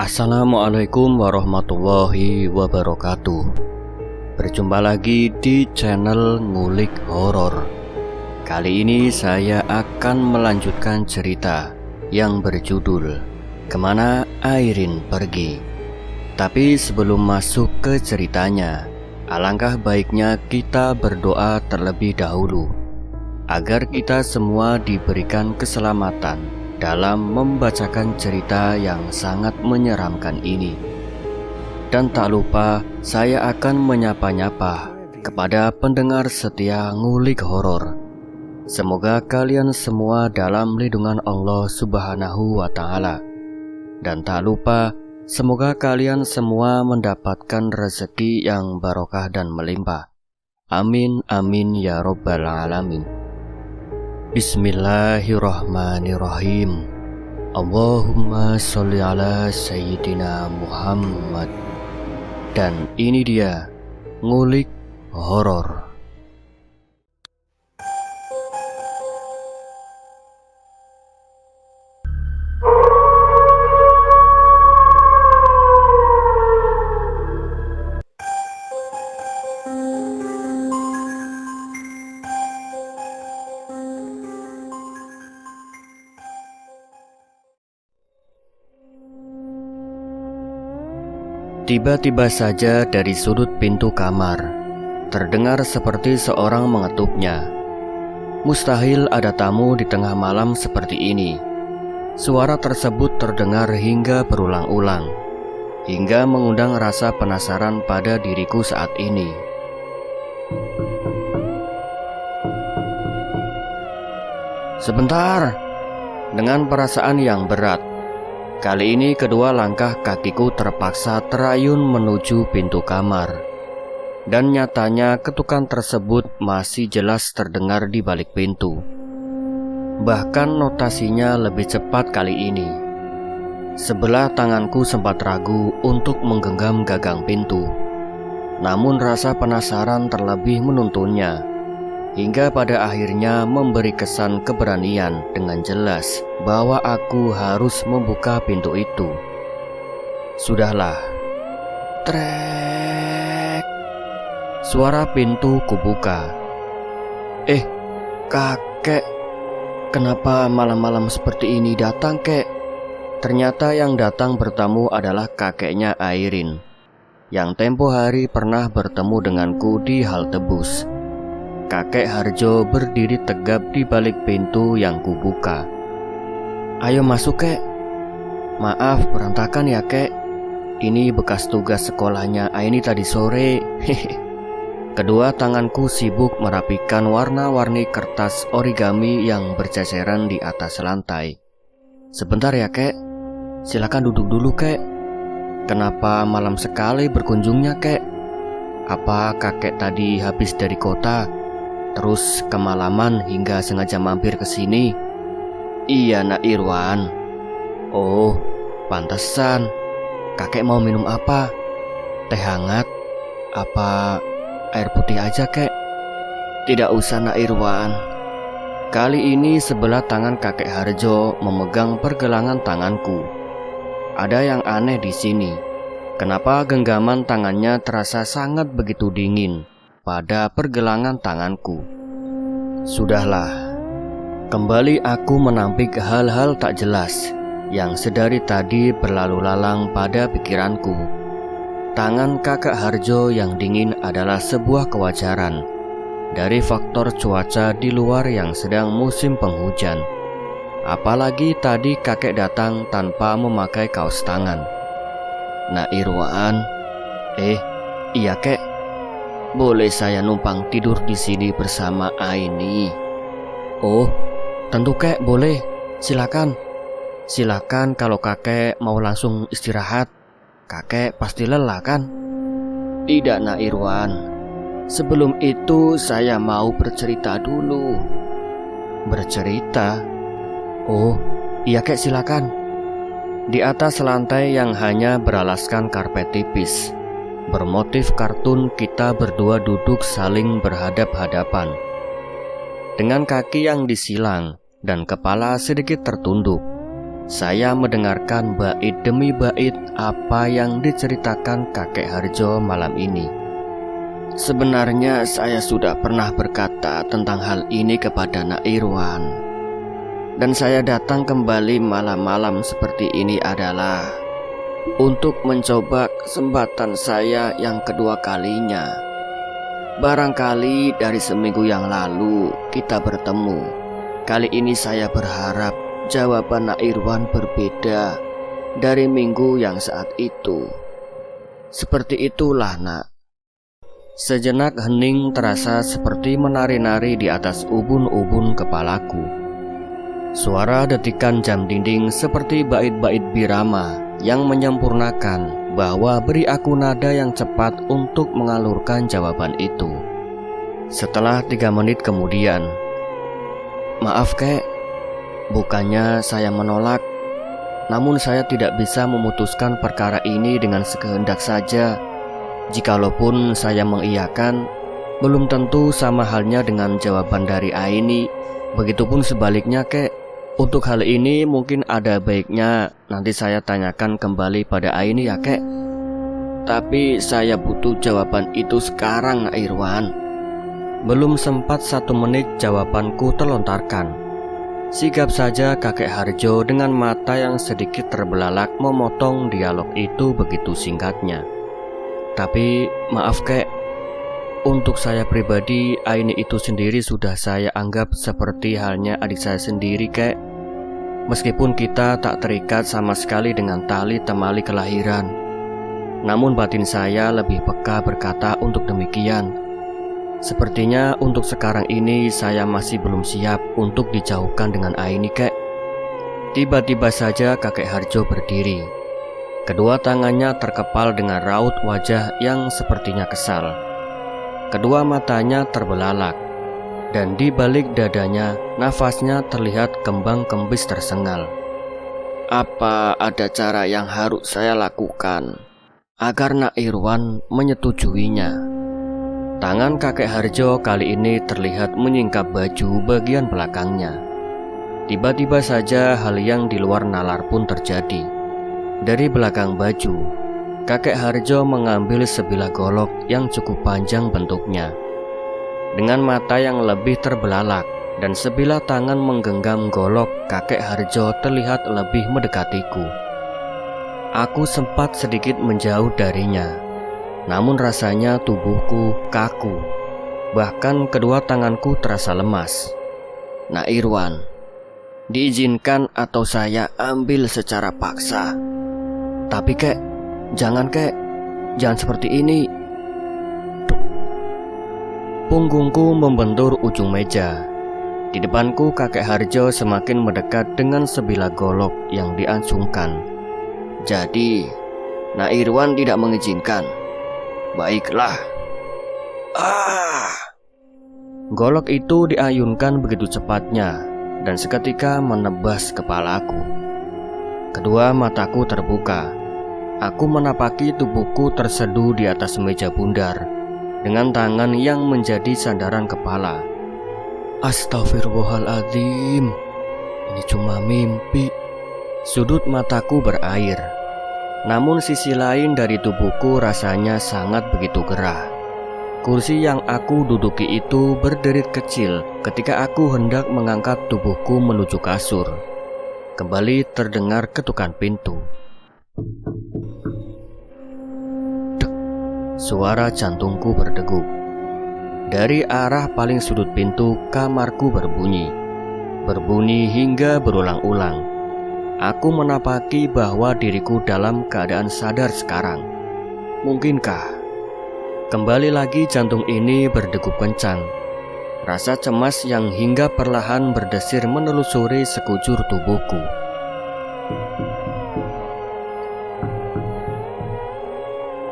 Assalamualaikum warahmatullahi wabarakatuh. Berjumpa lagi di channel Ngulik Horor. Kali ini saya akan melanjutkan cerita yang berjudul Kemana Airin Pergi. Tapi sebelum masuk ke ceritanya, alangkah baiknya kita berdoa terlebih dahulu agar kita semua diberikan keselamatan dalam membacakan cerita yang sangat menyeramkan ini. Dan tak lupa saya akan menyapa-nyapa kepada pendengar setia Ngulik Horor. Semoga kalian semua dalam lindungan Allah Subhanahu wa Ta'ala. Dan tak lupa semoga kalian semua mendapatkan rezeki yang barokah dan melimpah. Amin amin ya robbal alamin. Bismillahirrahmanirrahim. Allahumma sholli ala Sayyidina Muhammad. Dan ini dia Ngulik Horor. Tiba-tiba saja dari sudut pintu kamar terdengar seperti seorang mengetupnya. Mustahil ada tamu di tengah malam seperti ini. Suara tersebut terdengar hingga berulang-ulang, hingga mengundang rasa penasaran pada diriku saat ini. Sebentar, dengan perasaan yang berat, kali ini kedua langkah kakiku terpaksa terayun menuju pintu kamar. Dan nyatanya ketukan tersebut masih jelas terdengar di balik pintu. Bahkan notasinya lebih cepat kali ini. Sebelah tanganku sempat ragu untuk menggenggam gagang pintu. Namun rasa penasaran terlebih menuntunnya, hingga pada akhirnya memberi kesan keberanian dengan jelas bahwa aku harus membuka pintu itu. Sudahlah. Trek. Suara pintu kubuka. Kakek, kenapa malam-malam seperti ini datang, kek? Ternyata yang datang bertamu adalah kakeknya Airin, yang tempo hari pernah bertemu denganku di halte bus. Kakek Harjo berdiri tegap di balik pintu yang kubuka. Ayo masuk, kek. Maaf berantakan ya, kek. Ini bekas tugas sekolahnya Aini tadi sore. Kedua tanganku sibuk merapikan warna-warni kertas origami yang berceceran di atas lantai. Sebentar ya, kek. Silakan duduk dulu, kek. Kenapa malam sekali berkunjungnya, kek? Apa kakek tadi habis dari kota, terus kemalaman hingga sengaja mampir ke sini? Iya, Nak Irwan. Oh, pantesan. Kakek mau minum apa? Teh hangat? Apa air putih aja, kek? Tidak usah, Nak Irwan. Kali ini sebelah tangan kakek Harjo memegang pergelangan tanganku. Ada yang aneh di sini. Kenapa genggaman tangannya terasa sangat begitu dingin pada pergelangan tanganku? Sudahlah. Kembali aku menampik hal-hal tak jelas yang sedari tadi berlalu lalang pada pikiranku. Tangan kakak Harjo yang dingin adalah sebuah kewajaran dari faktor cuaca di luar yang sedang musim penghujan. Apalagi tadi kakek datang tanpa memakai kaos tangan. Nak Irwan, iya, kek. Boleh saya numpang tidur di sini bersama Aini? Oh, tentu, kek, boleh. Silakan. Silakan kalau kakek mau langsung istirahat. Kakek pasti lelah, kan? Tidak, Nak Irwan. Sebelum itu saya mau bercerita dulu. Bercerita? Oh, iya, kek, silakan. Di atas lantai yang hanya beralaskan karpet tipis, bermotif kartun, kita berdua duduk saling berhadap-hadapan. Dengan kaki yang disilang dan kepala sedikit tertunduk, saya mendengarkan bait demi bait apa yang diceritakan kakek Harjo malam ini. Sebenarnya saya sudah pernah berkata tentang hal ini kepada Nak Irwan. Dan saya datang kembali malam-malam seperti ini adalah untuk mencoba kesempatan saya yang kedua kalinya. Barangkali dari seminggu yang lalu kita bertemu. Kali ini saya berharap jawaban Nak Irwan berbeda dari minggu yang saat itu. Seperti itulah, Nak. Sejenak hening terasa seperti menari-nari di atas ubun-ubun kepalaku. Suara detikan jam dinding seperti bait-bait birama yang menyempurnakan bahwa beri aku nada yang cepat untuk mengalurkan jawaban itu. Setelah 3 menit kemudian, "Maaf kek, bukannya saya menolak, namun saya tidak bisa memutuskan perkara ini dengan sekehendak saja. Jikalaupun saya mengiyakan, belum tentu sama halnya dengan jawaban dari Aini. Begitupun sebaliknya kek. Untuk hal ini mungkin ada baiknya nanti saya tanyakan kembali pada Aini ya kek. Tapi saya butuh jawaban itu sekarang, Nak Irwan." Belum sempat 1 menit jawabanku terlontarkan. Sigap saja kakek Harjo dengan mata yang sedikit terbelalak memotong dialog itu begitu singkatnya. "Tapi maaf kek, untuk saya pribadi Aini itu sendiri sudah saya anggap seperti halnya adik saya sendiri kek. Meskipun kita tak terikat sama sekali dengan tali temali kelahiran, namun batin saya lebih peka berkata untuk demikian. Sepertinya untuk sekarang ini saya masih belum siap untuk dijauhkan dengan Aini kek." Tiba-tiba saja kakek Harjo berdiri. Kedua tangannya terkepal dengan raut wajah yang sepertinya kesal. Kedua matanya terbelalak, dan di balik dadanya nafasnya terlihat kembang-kembis tersengal. "Apa ada cara yang harus saya lakukan agar Nak Irwan menyetujuinya?" Tangan kakek Harjo kali ini terlihat menyingkap baju bagian belakangnya. Tiba-tiba saja hal yang di luar nalar pun terjadi. Dari belakang baju, kakek Harjo mengambil sebilah golok yang cukup panjang bentuknya. Dengan mata yang lebih terbelalak dan sebilah tangan menggenggam golok, kakek Harjo terlihat lebih mendekatiku. Aku sempat sedikit menjauh darinya, namun rasanya tubuhku kaku. Bahkan kedua tanganku terasa lemas. "Nak Irwan, diizinkan atau saya ambil secara paksa?" "Tapi kek, jangan seperti ini." Punggungku membentur ujung meja. Di depanku kakek Harjo semakin mendekat dengan sebilah golok yang diacungkan. "Jadi, Nak Irwan tidak mengizinkan? Baiklah." Golok itu diayunkan begitu cepatnya dan seketika menebas kepalaku. Kedua mataku terbuka. Aku menapaki tubuhku terseduh di atas meja bundar dengan tangan yang menjadi sandaran kepala. Astagfirullahaladzim, ini cuma mimpi. Sudut mataku berair. Namun sisi lain dari tubuhku rasanya sangat begitu gerah. Kursi yang aku duduki itu berderit kecil ketika aku hendak mengangkat tubuhku menuju kasur. Kembali terdengar ketukan pintu. Dek, suara jantungku berdegup. Dari arah paling sudut pintu kamarku berbunyi. Berbunyi hingga berulang-ulang. Aku menapaki bahwa diriku dalam keadaan sadar sekarang. Mungkinkah? Kembali lagi jantung ini berdegup kencang. Rasa cemas yang hingga perlahan berdesir menelusuri sekujur tubuhku.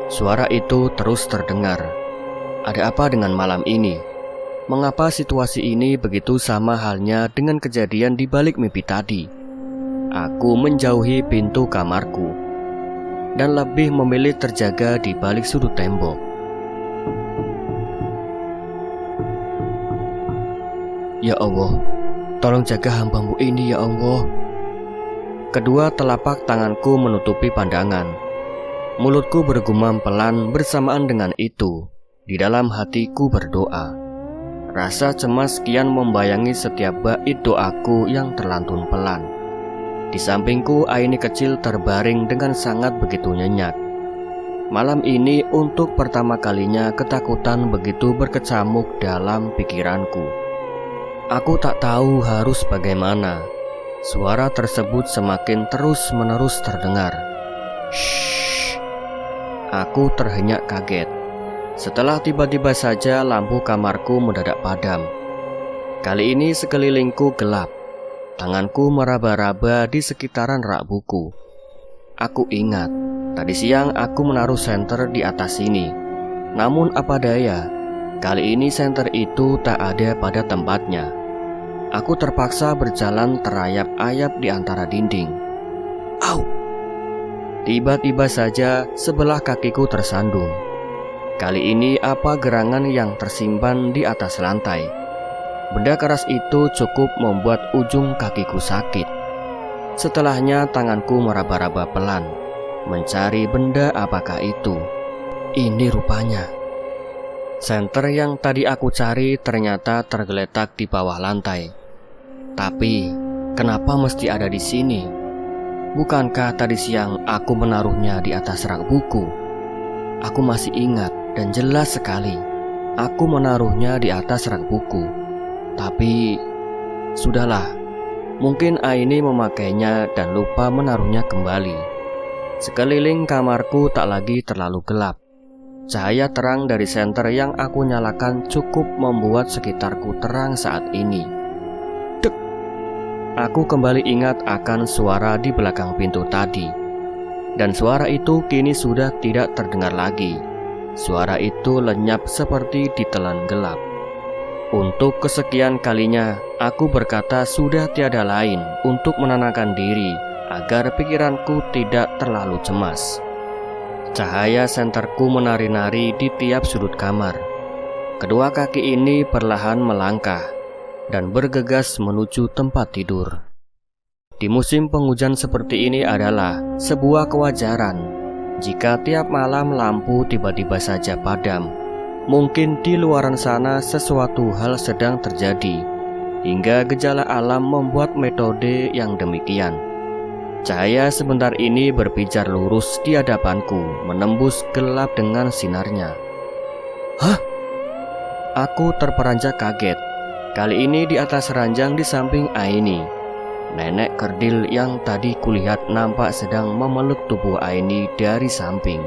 Suara itu terus terdengar. Ada apa dengan malam ini? Mengapa situasi ini begitu sama halnya dengan kejadian di balik mimpi tadi? Aku menjauhi pintu kamarku dan lebih memilih terjaga di balik sudut tembok. Ya Allah, tolong jaga hamba-Mu ini ya Allah. Kedua telapak tanganku menutupi pandangan. Mulutku bergumam pelan bersamaan dengan itu. Di dalam hatiku berdoa. Rasa cemas kian membayangi setiap bait doaku yang terlantun pelan. Di sampingku Aini kecil terbaring dengan sangat begitu nyenyak. Malam ini untuk pertama kalinya ketakutan begitu berkecamuk dalam pikiranku. Aku tak tahu harus bagaimana. Suara tersebut semakin terus-menerus terdengar. Shhh. Aku terhenyak kaget. Setelah tiba-tiba saja lampu kamarku mendadak padam. Kali ini sekelilingku gelap. Tanganku meraba-raba di sekitaran rak buku. Aku ingat, tadi siang aku menaruh senter di atas sini. Namun apa daya, kali ini senter itu tak ada pada tempatnya. Aku terpaksa berjalan terayap-ayap di antara dinding. Au! Tiba-tiba saja sebelah kakiku tersandung. Kali ini apa gerangan yang tersimpan di atas lantai. Benda keras itu cukup membuat ujung kakiku sakit. Setelahnya tanganku meraba-raba pelan, mencari benda apakah itu. Ini rupanya senter yang tadi aku cari ternyata tergeletak di bawah lantai. Tapi, kenapa mesti ada di sini? Bukankah tadi siang aku menaruhnya di atas rak buku? Aku masih ingat dan jelas sekali. Aku menaruhnya di atas rak buku. Tapi, sudahlah. Mungkin Aini memakainya dan lupa menaruhnya kembali. Sekeliling kamarku tak lagi terlalu gelap. Cahaya terang dari senter yang aku nyalakan cukup membuat sekitarku terang saat ini. Aku kembali ingat akan suara di belakang pintu tadi. Dan suara itu kini sudah tidak terdengar lagi. Suara itu lenyap seperti ditelan gelap. Untuk kesekian kalinya, aku berkata sudah tiada lain untuk menenangkan diri agar pikiranku tidak terlalu cemas. Cahaya senterku menari-nari di tiap sudut kamar. Kedua kaki ini perlahan melangkah dan bergegas menuju tempat tidur. Di musim penghujan seperti ini adalah sebuah kewajaran jika tiap malam lampu tiba-tiba saja padam. Mungkin di luaran sana sesuatu hal sedang terjadi, hingga gejala alam membuat metode yang demikian. Cahaya sebentar ini berpijar lurus di hadapanku, menembus gelap dengan sinarnya. Hah? Aku terperanjak kaget. Kali ini di atas ranjang di samping Aini. Nenek kerdil yang tadi kulihat nampak sedang memeluk tubuh Aini dari samping.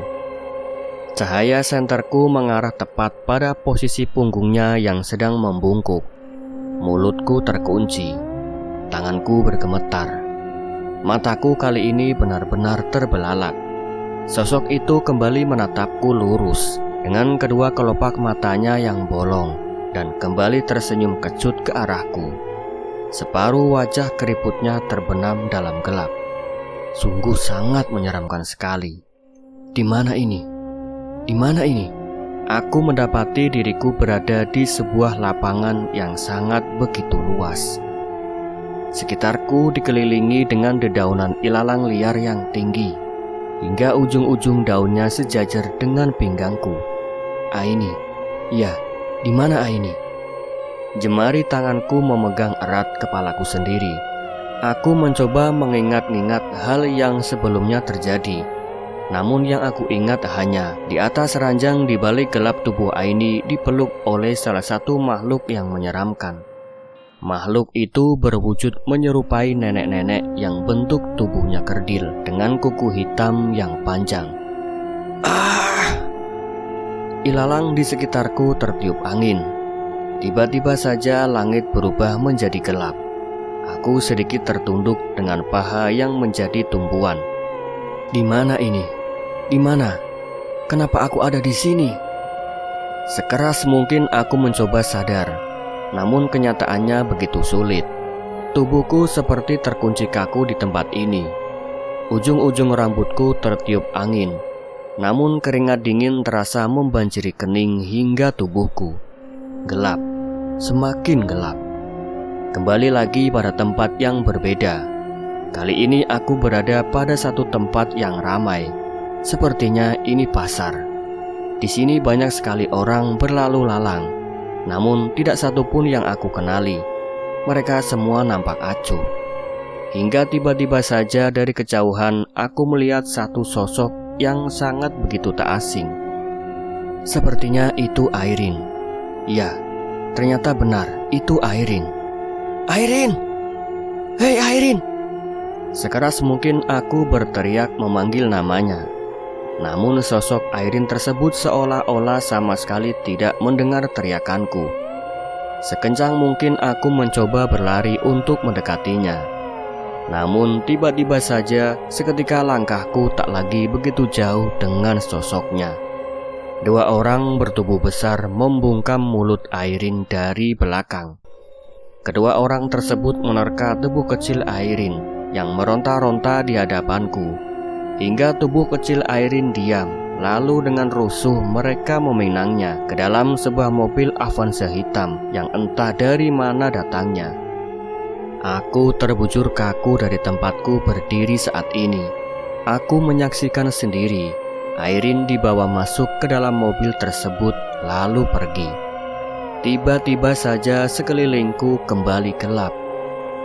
Cahaya senterku mengarah tepat pada posisi punggungnya yang sedang membungkuk. Mulutku terkunci. Tanganku bergemetar. Mataku kali ini benar-benar terbelalak. Sosok itu kembali menatapku lurus dengan kedua kelopak matanya yang bolong dan kembali tersenyum kecut ke arahku. Separuh wajah keriputnya terbenam dalam gelap. Sungguh sangat menyeramkan sekali. Di mana ini? Di mana ini? Aku mendapati diriku berada di sebuah lapangan yang sangat begitu luas. Sekitarku dikelilingi dengan dedaunan ilalang liar yang tinggi, hingga ujung-ujung daunnya sejajar dengan pinggangku. Aini, ya, di mana Aini? Jemari tanganku memegang erat kepalaku sendiri. Aku mencoba mengingat-ingat hal yang sebelumnya terjadi. Namun yang aku ingat hanya di atas ranjang di balik gelap tubuh Aini dipeluk oleh salah satu makhluk yang menyeramkan. Makhluk itu berwujud menyerupai nenek-nenek yang bentuk tubuhnya kerdil dengan kuku hitam yang panjang. Ilalang di sekitarku tertiup angin. Tiba-tiba saja langit berubah menjadi gelap. Aku sedikit tertunduk dengan paha yang menjadi tumpuan. Di mana ini? Di mana? Kenapa aku ada di sini? Sekeras mungkin aku mencoba sadar, namun kenyataannya begitu sulit. Tubuhku seperti terkunci kaku di tempat ini. Ujung-ujung rambutku tertiup angin, namun keringat dingin terasa membanjiri kening hingga tubuhku. Gelap, semakin gelap. Kembali lagi pada tempat yang berbeda. Kali ini aku berada pada satu tempat yang ramai. Sepertinya ini pasar. Di sini banyak sekali orang berlalu lalang, namun tidak satupun yang aku kenali. Mereka semua nampak acuh. Hingga tiba-tiba saja dari kejauhan aku melihat satu sosok yang sangat begitu tak asing. Sepertinya itu Airin. Ya, ternyata benar, itu Airin. Airin! Hei Airin! Sekeras mungkin aku berteriak memanggil namanya. Namun sosok Airin tersebut seolah-olah sama sekali tidak mendengar teriakanku. Sekencang mungkin aku mencoba berlari untuk mendekatinya. Namun tiba-tiba saja seketika langkahku tak lagi begitu jauh dengan sosoknya. Dua orang bertubuh besar membungkam mulut Airin dari belakang. Kedua orang tersebut menerka tubuh kecil Airin yang meronta-ronta di hadapanku, hingga tubuh kecil Airin diam. Lalu dengan rusuh mereka meminangnya ke dalam sebuah mobil Avanza hitam yang entah dari mana datangnya. Aku terbujur kaku dari tempatku berdiri saat ini. Aku menyaksikan sendiri Airin dibawa masuk ke dalam mobil tersebut lalu pergi. Tiba-tiba saja sekelilingku kembali gelap.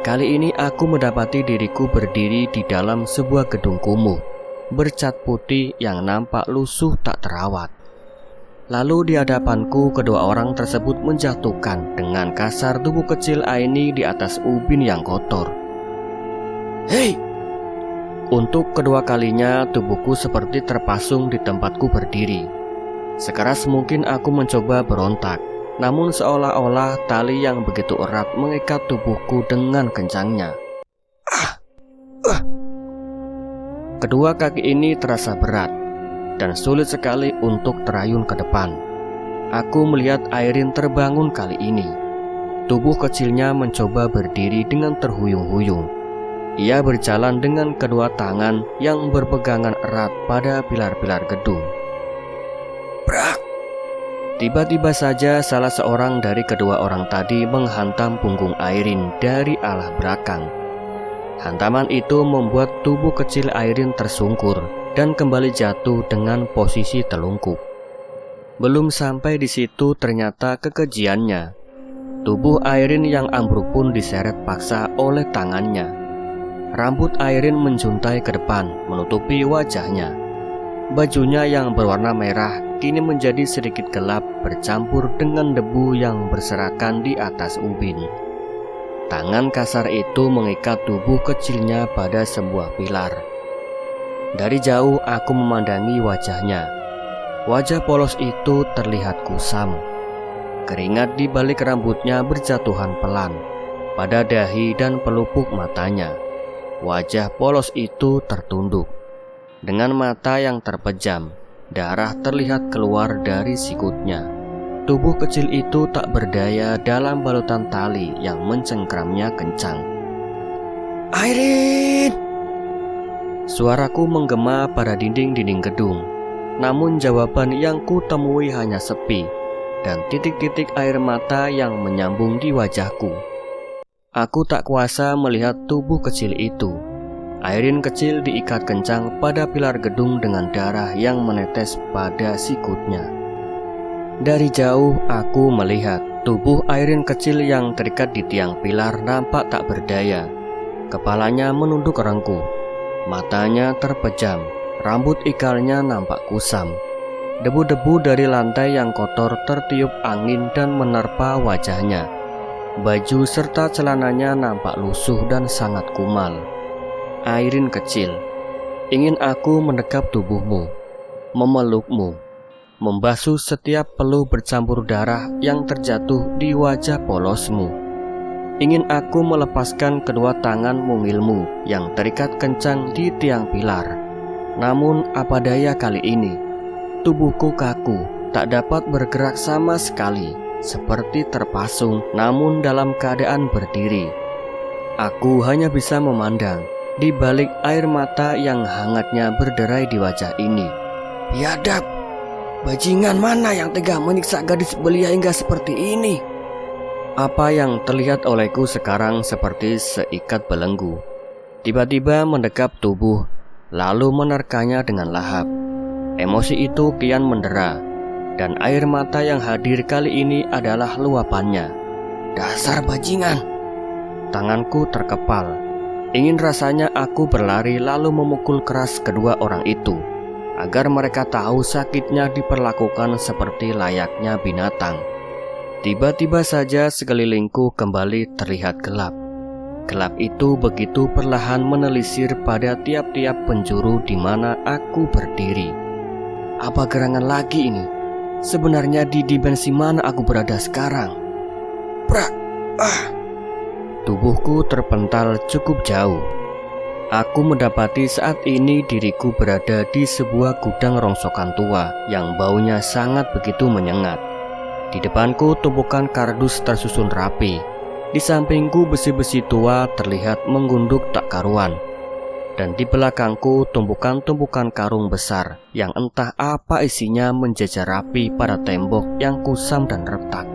Kali ini aku mendapati diriku berdiri di dalam sebuah gedung kumuh bercat putih yang nampak lusuh tak terawat. Lalu di hadapanku kedua orang tersebut menjatuhkan dengan kasar tubuh kecil Aini di atas ubin yang kotor. Hei! Untuk kedua kalinya tubuhku seperti terpasung di tempatku berdiri. Sekeras mungkin aku mencoba berontak, namun seolah-olah tali yang begitu erat mengikat tubuhku dengan kencangnya. Kedua kaki ini terasa berat dan sulit sekali untuk terayun ke depan. Aku melihat Airin terbangun kali ini. Tubuh kecilnya mencoba berdiri dengan terhuyung-huyung. Ia berjalan dengan kedua tangan yang berpegangan erat pada pilar-pilar gedung. Brak! Tiba-tiba saja salah seorang dari kedua orang tadi menghantam punggung Airin dari arah belakang. Hantaman itu membuat tubuh kecil Airin tersungkur dan kembali jatuh dengan posisi telungkup. Belum sampai di situ ternyata kekejiannya. Tubuh Airin yang ambruk pun diseret paksa oleh tangannya. Rambut Airin menjuntai ke depan menutupi wajahnya. Bajunya yang berwarna merah kini menjadi sedikit gelap bercampur dengan debu yang berserakan di atas ubin. Tangan kasar itu mengikat tubuh kecilnya pada sebuah pilar. Dari jauh aku memandangi wajahnya. Wajah polos itu terlihat kusam. Keringat di balik rambutnya berjatuhan pelan pada dahi dan pelupuk matanya. Wajah polos itu tertunduk. Dengan mata yang terpejam, darah terlihat keluar dari sikutnya. Tubuh kecil itu tak berdaya dalam balutan tali yang mencengkramnya kencang. Airin! Suaraku menggema pada dinding-dinding gedung. Namun jawaban yang kutemui hanya sepi dan titik-titik air mata yang menyambung di wajahku. Aku tak kuasa melihat tubuh kecil itu. Airin kecil diikat kencang pada pilar gedung dengan darah yang menetes pada sikutnya. Dari jauh aku melihat tubuh Airin kecil yang terikat di tiang pilar nampak tak berdaya. Kepalanya menunduk rengkuh, matanya terpejam, rambut ikalnya nampak kusam. Debu-debu dari lantai yang kotor tertiup angin dan menerpa wajahnya. Baju serta celananya nampak lusuh dan sangat kumal. Airin kecil, ingin aku mendekap tubuhmu, memelukmu, membasuh setiap peluh bercampur darah yang terjatuh di wajah polosmu. Ingin aku melepaskan kedua tangan mungilmu yang terikat kencang di tiang pilar. Namun apa daya kali ini, tubuhku kaku, tak dapat bergerak sama sekali, seperti terpasung namun dalam keadaan berdiri. Aku hanya bisa memandang di balik air mata yang hangatnya berderai di wajah ini. Biadab! Bajingan mana yang tega menyiksa gadis belia hingga seperti ini? Apa yang terlihat olehku sekarang seperti seikat belenggu. tiba-tiba mendekap tubuh, lalu menerkanya dengan lahap. Emosi itu kian mendera, dan air mata yang hadir kali ini adalah luapannya. Dasar bajingan! Tanganku terkepal. Ingin rasanya aku berlari lalu memukul keras kedua orang itu, agar mereka tahu sakitnya diperlakukan seperti layaknya binatang. Tiba-tiba saja sekelilingku kembali terlihat gelap. Gelap itu begitu perlahan menelisir pada tiap-tiap penjuru di mana aku berdiri. Apa gerangan lagi ini? Sebenarnya di dimensi mana aku berada sekarang? Prak! Tubuhku terpental cukup jauh. Aku mendapati saat ini diriku berada di sebuah gudang rongsokan tua yang baunya sangat begitu menyengat. Di depanku tumpukan kardus tersusun rapi. Di sampingku besi-besi tua terlihat menggunduk tak karuan. Dan di belakangku tumpukan-tumpukan karung besar yang entah apa isinya menjajar rapi pada tembok yang kusam dan retak.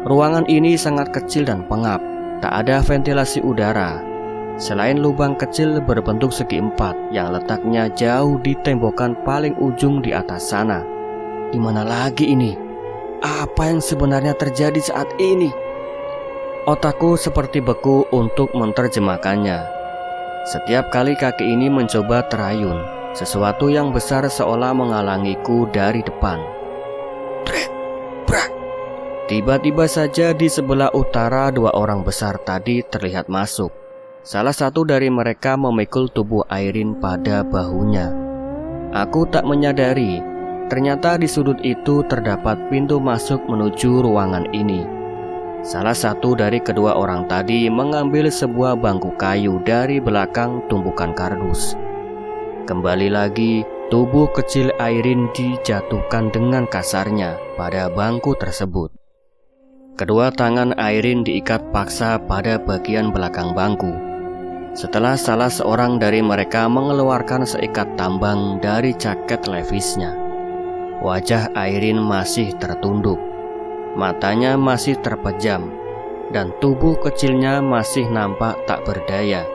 Ruangan ini sangat kecil dan pengap, tak ada ventilasi udara. Selain lubang kecil berbentuk segi empat yang letaknya jauh di tembokan paling ujung di atas sana. Di mana lagi ini? Apa yang sebenarnya terjadi saat ini? Otakku seperti beku untuk menerjemahkannya. Setiap kali kaki ini mencoba terayun, sesuatu yang besar seolah menghalangiku dari depan. Tiba-tiba saja di sebelah utara dua orang besar tadi terlihat masuk. Salah satu dari mereka memikul tubuh Airin pada bahunya. Aku tak menyadari, ternyata di sudut itu terdapat pintu masuk menuju ruangan ini. Salah satu dari kedua orang tadi mengambil sebuah bangku kayu dari belakang tumpukan kardus. Kembali lagi, tubuh kecil Airin dijatuhkan dengan kasarnya pada bangku tersebut. Kedua tangan Airin diikat paksa pada bagian belakang bangku. Setelah salah seorang dari mereka mengeluarkan seikat tambang dari jaket levisnya. Wajah Airin masih tertunduk. Matanya masih terpejam, dan tubuh kecilnya masih nampak tak berdaya.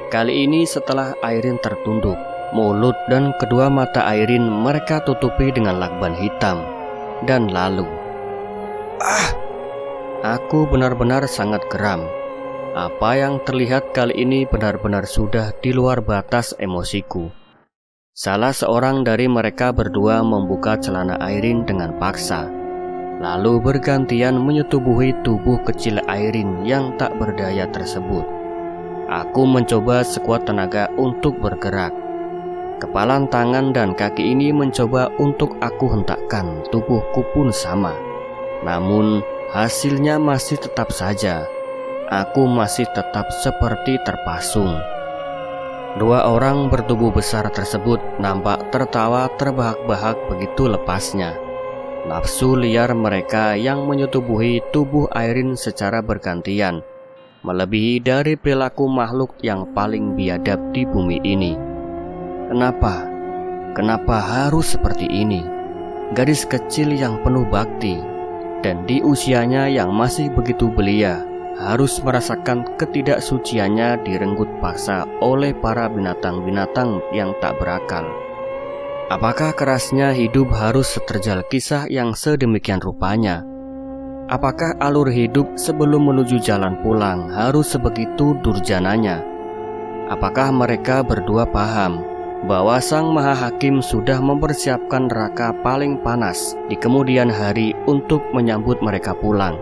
Kali ini setelah Airin tertunduk, mulut dan kedua mata Airin mereka tutupi dengan lakban hitam. Dan lalu aku benar-benar sangat geram. Apa yang terlihat kali ini benar-benar sudah di luar batas emosiku. Salah seorang dari mereka berdua membuka celana Airin dengan paksa, lalu bergantian menyetubuhi tubuh kecil Airin yang tak berdaya tersebut. Aku mencoba sekuat tenaga untuk bergerak. Kepalan tangan dan kaki ini mencoba untuk aku hentakkan, tubuhku pun sama. Namun hasilnya masih tetap saja. Aku masih tetap seperti terpasung. Dua orang bertubuh besar tersebut nampak tertawa terbahak-bahak begitu lepasnya. Nafsu liar mereka yang menyetubuhi tubuh Airin secara bergantian melebihi dari perilaku makhluk yang paling biadab di bumi ini. Kenapa harus seperti ini? Gadis kecil yang penuh bakti dan di usianya yang masih begitu belia harus merasakan ketidaksuciannya direnggut paksa oleh para binatang-binatang yang tak berakal. Apakah kerasnya hidup harus seterjal kisah yang sedemikian rupanya? Apakah alur hidup sebelum menuju jalan pulang harus sebegitu durjananya? Apakah mereka berdua paham bahwa Sang Maha Hakim sudah mempersiapkan neraka paling panas di kemudian hari untuk menyambut mereka pulang?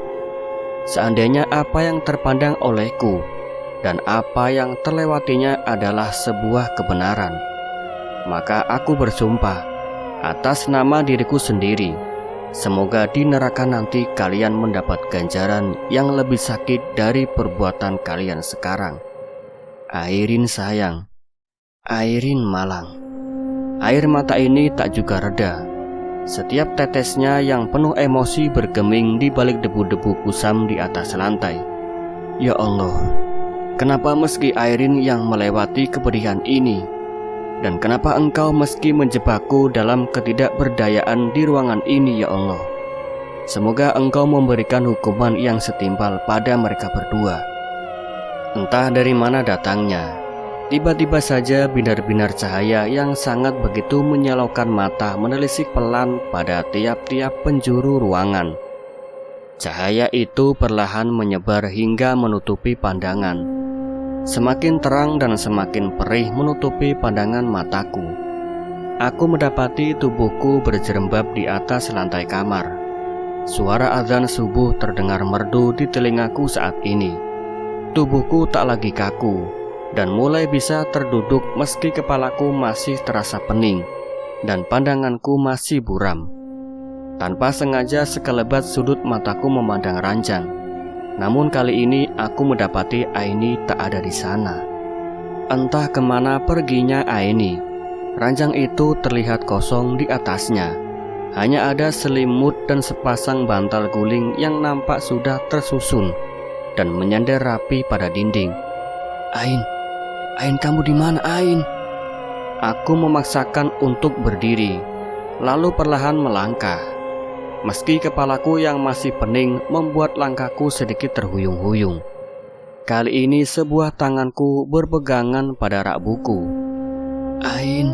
Seandainya apa yang terpandang olehku dan apa yang terlewatinya adalah sebuah kebenaran, maka aku bersumpah atas nama diriku sendiri, semoga di neraka nanti kalian mendapat ganjaran yang lebih sakit dari perbuatan kalian sekarang. Airin sayang, Airin malang. Air mata ini tak juga reda. Setiap tetesnya yang penuh emosi bergeming di balik debu-debu kusam di atas lantai. Ya Allah, kenapa meski Airin yang melewati kepedihan ini? Dan kenapa Engkau meski menjebakku dalam ketidakberdayaan di ruangan ini, ya Allah? Semoga Engkau memberikan hukuman yang setimpal pada mereka berdua. Entah dari mana datangnya, Tiba-tiba saja binar-binar cahaya yang sangat begitu menyilaukan mata menelisik pelan pada tiap-tiap penjuru ruangan. Cahaya itu perlahan menyebar hingga menutupi pandangan. Semakin terang dan semakin perih menutupi pandangan mataku. Aku mendapati tubuhku berjerembab di atas lantai kamar. Suara azan subuh terdengar merdu di telingaku saat ini. Tubuhku tak lagi kaku dan mulai bisa terduduk meski kepalaku masih terasa pening dan pandanganku masih buram. Tanpa sengaja sekelebat sudut mataku memandang ranjang. Namun kali ini aku mendapati Aini tak ada di sana. Entah kemana perginya Aini. Ranjang itu terlihat kosong di atasnya. Hanya ada selimut dan sepasang bantal guling yang nampak sudah tersusun dan menyender rapi pada dinding. Ain, kamu di mana, Ain? Aku memaksakan untuk berdiri, lalu perlahan melangkah. Meski kepalaku yang masih pening membuat langkahku sedikit terhuyung-huyung. Kali ini sebuah tanganku berpegangan pada rak buku. Ain,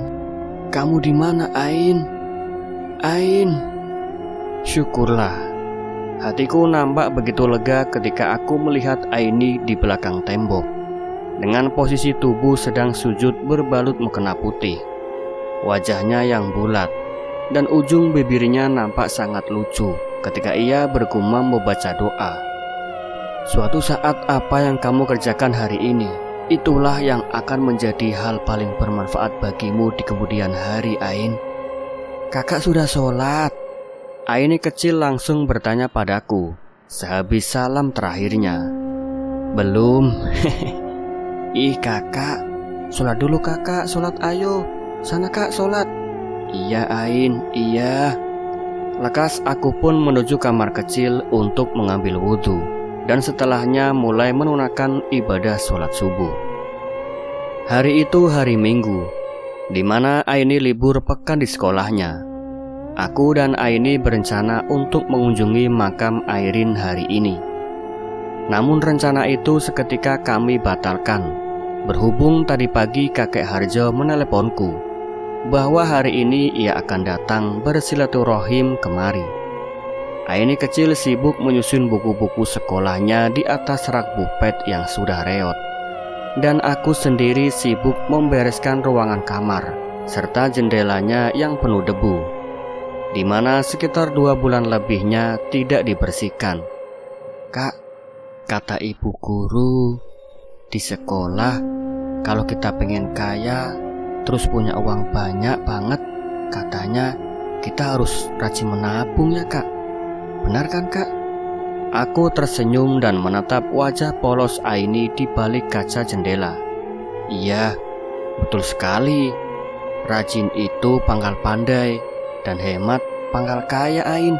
kamu di mana, Ain? Ain. Syukurlah, hatiku nampak begitu lega ketika aku melihat Aini di belakang tembok, dengan posisi tubuh sedang sujud berbalut mukena putih. Wajahnya yang bulat dan ujung bibirnya nampak sangat lucu ketika ia bergumam membaca doa. Suatu saat apa yang kamu kerjakan hari ini, itulah yang akan menjadi hal paling bermanfaat bagimu di kemudian hari, Ain. Kakak sudah sholat? Aini kecil langsung bertanya padaku sehabis salam terakhirnya. Belum. Ih kakak, sholat dulu kakak, sholat ayo. Sana kak, sholat. Iya Ain, iya. Lekas aku pun menuju kamar kecil untuk mengambil wudhu, dan setelahnya mulai menunaikan ibadah sholat subuh. Hari itu hari Minggu, di mana Aini libur pekan di sekolahnya. Aku dan Aini berencana untuk mengunjungi makam Airin hari ini. Namun rencana itu seketika kami batalkan, berhubung tadi pagi kakek Harjo meneleponku bahwa hari ini ia akan datang bersilaturahim kemari. Aini kecil sibuk menyusun buku-buku sekolahnya di atas rak bufet yang sudah reot, dan aku sendiri sibuk membereskan ruangan kamar serta jendelanya yang penuh debu, di mana sekitar 2 bulan lebihnya tidak dibersihkan. Kak, kata ibu guru di sekolah, kalau kita pengen kaya terus punya uang banyak banget, katanya kita harus rajin menabung ya kak. Benar kan kak? Aku tersenyum dan menatap wajah polos Aini di balik kaca jendela. Iya, betul sekali. Rajin itu pangkal pandai, dan hemat pangkal kaya, Ain.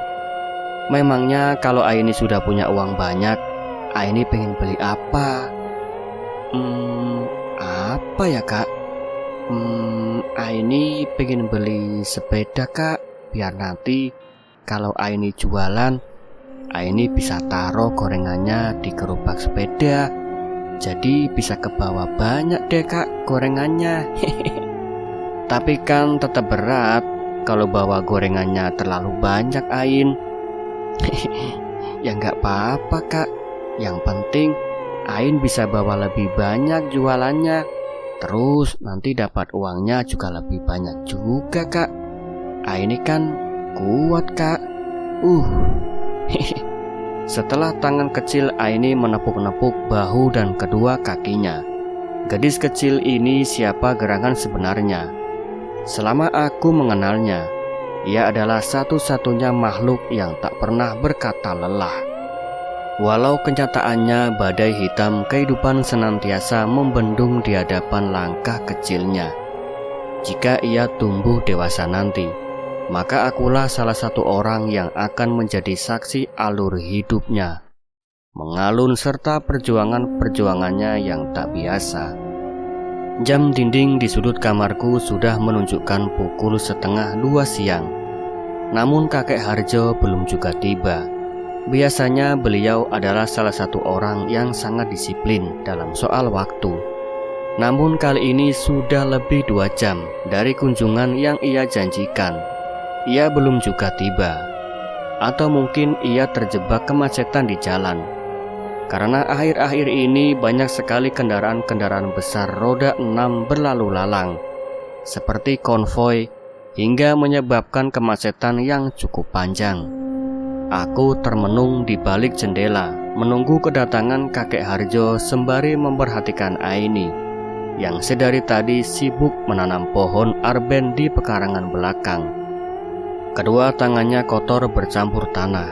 Memangnya kalau Aini sudah punya uang banyak, Aini pengen beli apa? Apa ya kak? Aini pengen beli sepeda kak, biar nanti kalau Aini jualan, Aini bisa taruh gorengannya di gerobak sepeda, jadi bisa kebawa banyak deh kak gorengannya. Tapi kan tetap berat kalau bawa gorengannya terlalu banyak, Ain. Ya nggak apa-apa kak, yang penting Ain bisa bawa lebih banyak jualannya, terus nanti dapat uangnya juga lebih banyak juga kak. Aini kan kuat kak. Setelah tangan kecil Aini menepuk-nepuk bahu dan kedua kakinya. Gadis kecil ini siapa gerangan sebenarnya? Selama aku mengenalnya, ia adalah satu-satunya makhluk yang tak pernah berkata lelah. Walau kenyataannya badai hitam kehidupan senantiasa membendung di hadapan langkah kecilnya. Jika ia tumbuh dewasa nanti, maka akulah salah satu orang yang akan menjadi saksi alur hidupnya, mengalun serta perjuangannya yang tak biasa. Jam dinding di sudut kamarku sudah menunjukkan pukul 1:30 siang. Namun kakek Harjo belum juga tiba. Biasanya beliau adalah salah satu orang yang sangat disiplin dalam soal waktu. Namun kali ini sudah lebih 2 jam dari kunjungan yang ia janjikan. Ia belum juga tiba. Atau mungkin ia terjebak kemacetan di jalan. Karena akhir-akhir ini banyak sekali kendaraan-kendaraan besar roda 6 berlalu lalang, seperti konvoi, hingga menyebabkan kemacetan yang cukup panjang. Aku termenung di balik jendela, menunggu kedatangan kakek Harjo sembari memperhatikan Aini, yang sedari tadi sibuk menanam pohon arben di pekarangan belakang. Kedua tangannya kotor bercampur tanah,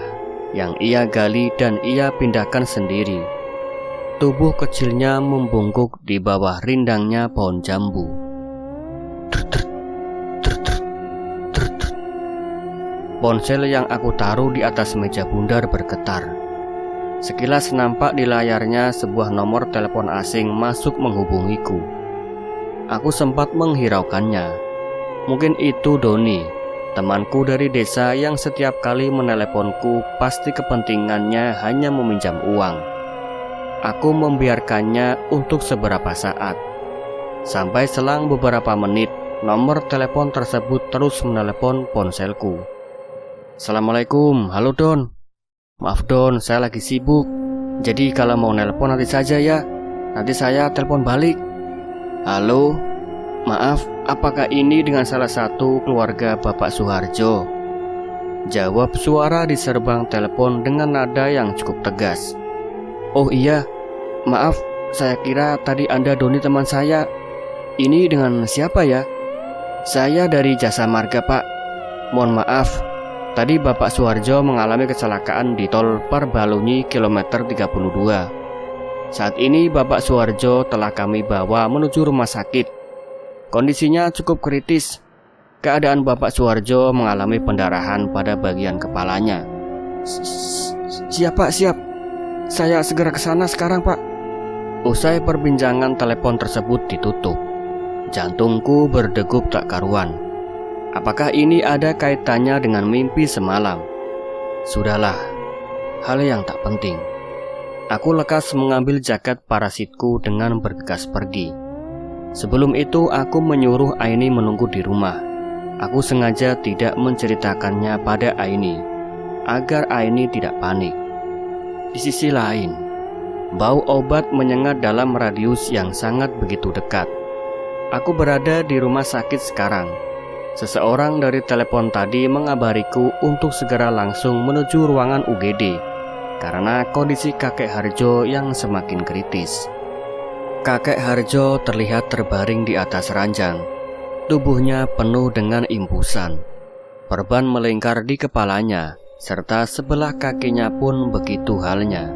yang ia gali dan ia pindahkan sendiri. Tubuh kecilnya membungkuk di bawah rindangnya pohon jambu. Ponsel yang aku taruh di atas meja bundar bergetar. Sekilas nampak di layarnya sebuah nomor telepon asing masuk menghubungiku. Aku sempat menghiraukannya. Mungkin itu Doni, temanku dari desa yang setiap kali meneleponku pasti kepentingannya hanya meminjam uang. Aku membiarkannya untuk seberapa saat. Sampai selang beberapa menit, nomor telepon tersebut terus menelepon ponselku. Assalamualaikum, halo Don. Maaf Don, saya lagi sibuk. Jadi kalau mau nelpon nanti saja ya. Nanti saya telepon balik. Halo, maaf, apakah ini dengan salah satu keluarga Bapak Suharjo? Jawab suara di serbang telepon dengan nada yang cukup tegas. Oh iya, maaf, saya kira tadi Anda Doni teman saya. Ini dengan siapa ya? Saya dari Jasa Marga Pak. Mohon maaf, tadi Bapak Suharjo mengalami kecelakaan di tol Parbalunyi kilometer 32. Saat ini Bapak Suharjo telah kami bawa menuju rumah sakit. Kondisinya cukup kritis. Keadaan Bapak Suharjo mengalami pendarahan pada bagian kepalanya. Siap Pak, siap. Saya segera ke sana sekarang Pak. Usai perbincangan telepon tersebut ditutup. Jantungku berdegup tak karuan. Apakah ini ada kaitannya dengan mimpi semalam? Sudahlah, hal yang tak penting. Aku lekas mengambil jaket parasitku dengan bergegas pergi. Sebelum itu aku menyuruh Aini menunggu di rumah. Aku sengaja tidak menceritakannya pada Aini, agar Aini tidak panik. Di sisi lain, bau obat menyengat dalam radius yang sangat begitu dekat. Aku berada di rumah sakit sekarang. Seseorang dari telepon tadi mengabariku untuk segera langsung menuju ruangan UGD karena kondisi kakek Harjo yang semakin kritis. Kakek Harjo terlihat terbaring di atas ranjang. Tubuhnya penuh dengan imbusan. Perban melingkar di kepalanya, serta sebelah kakinya pun begitu halnya.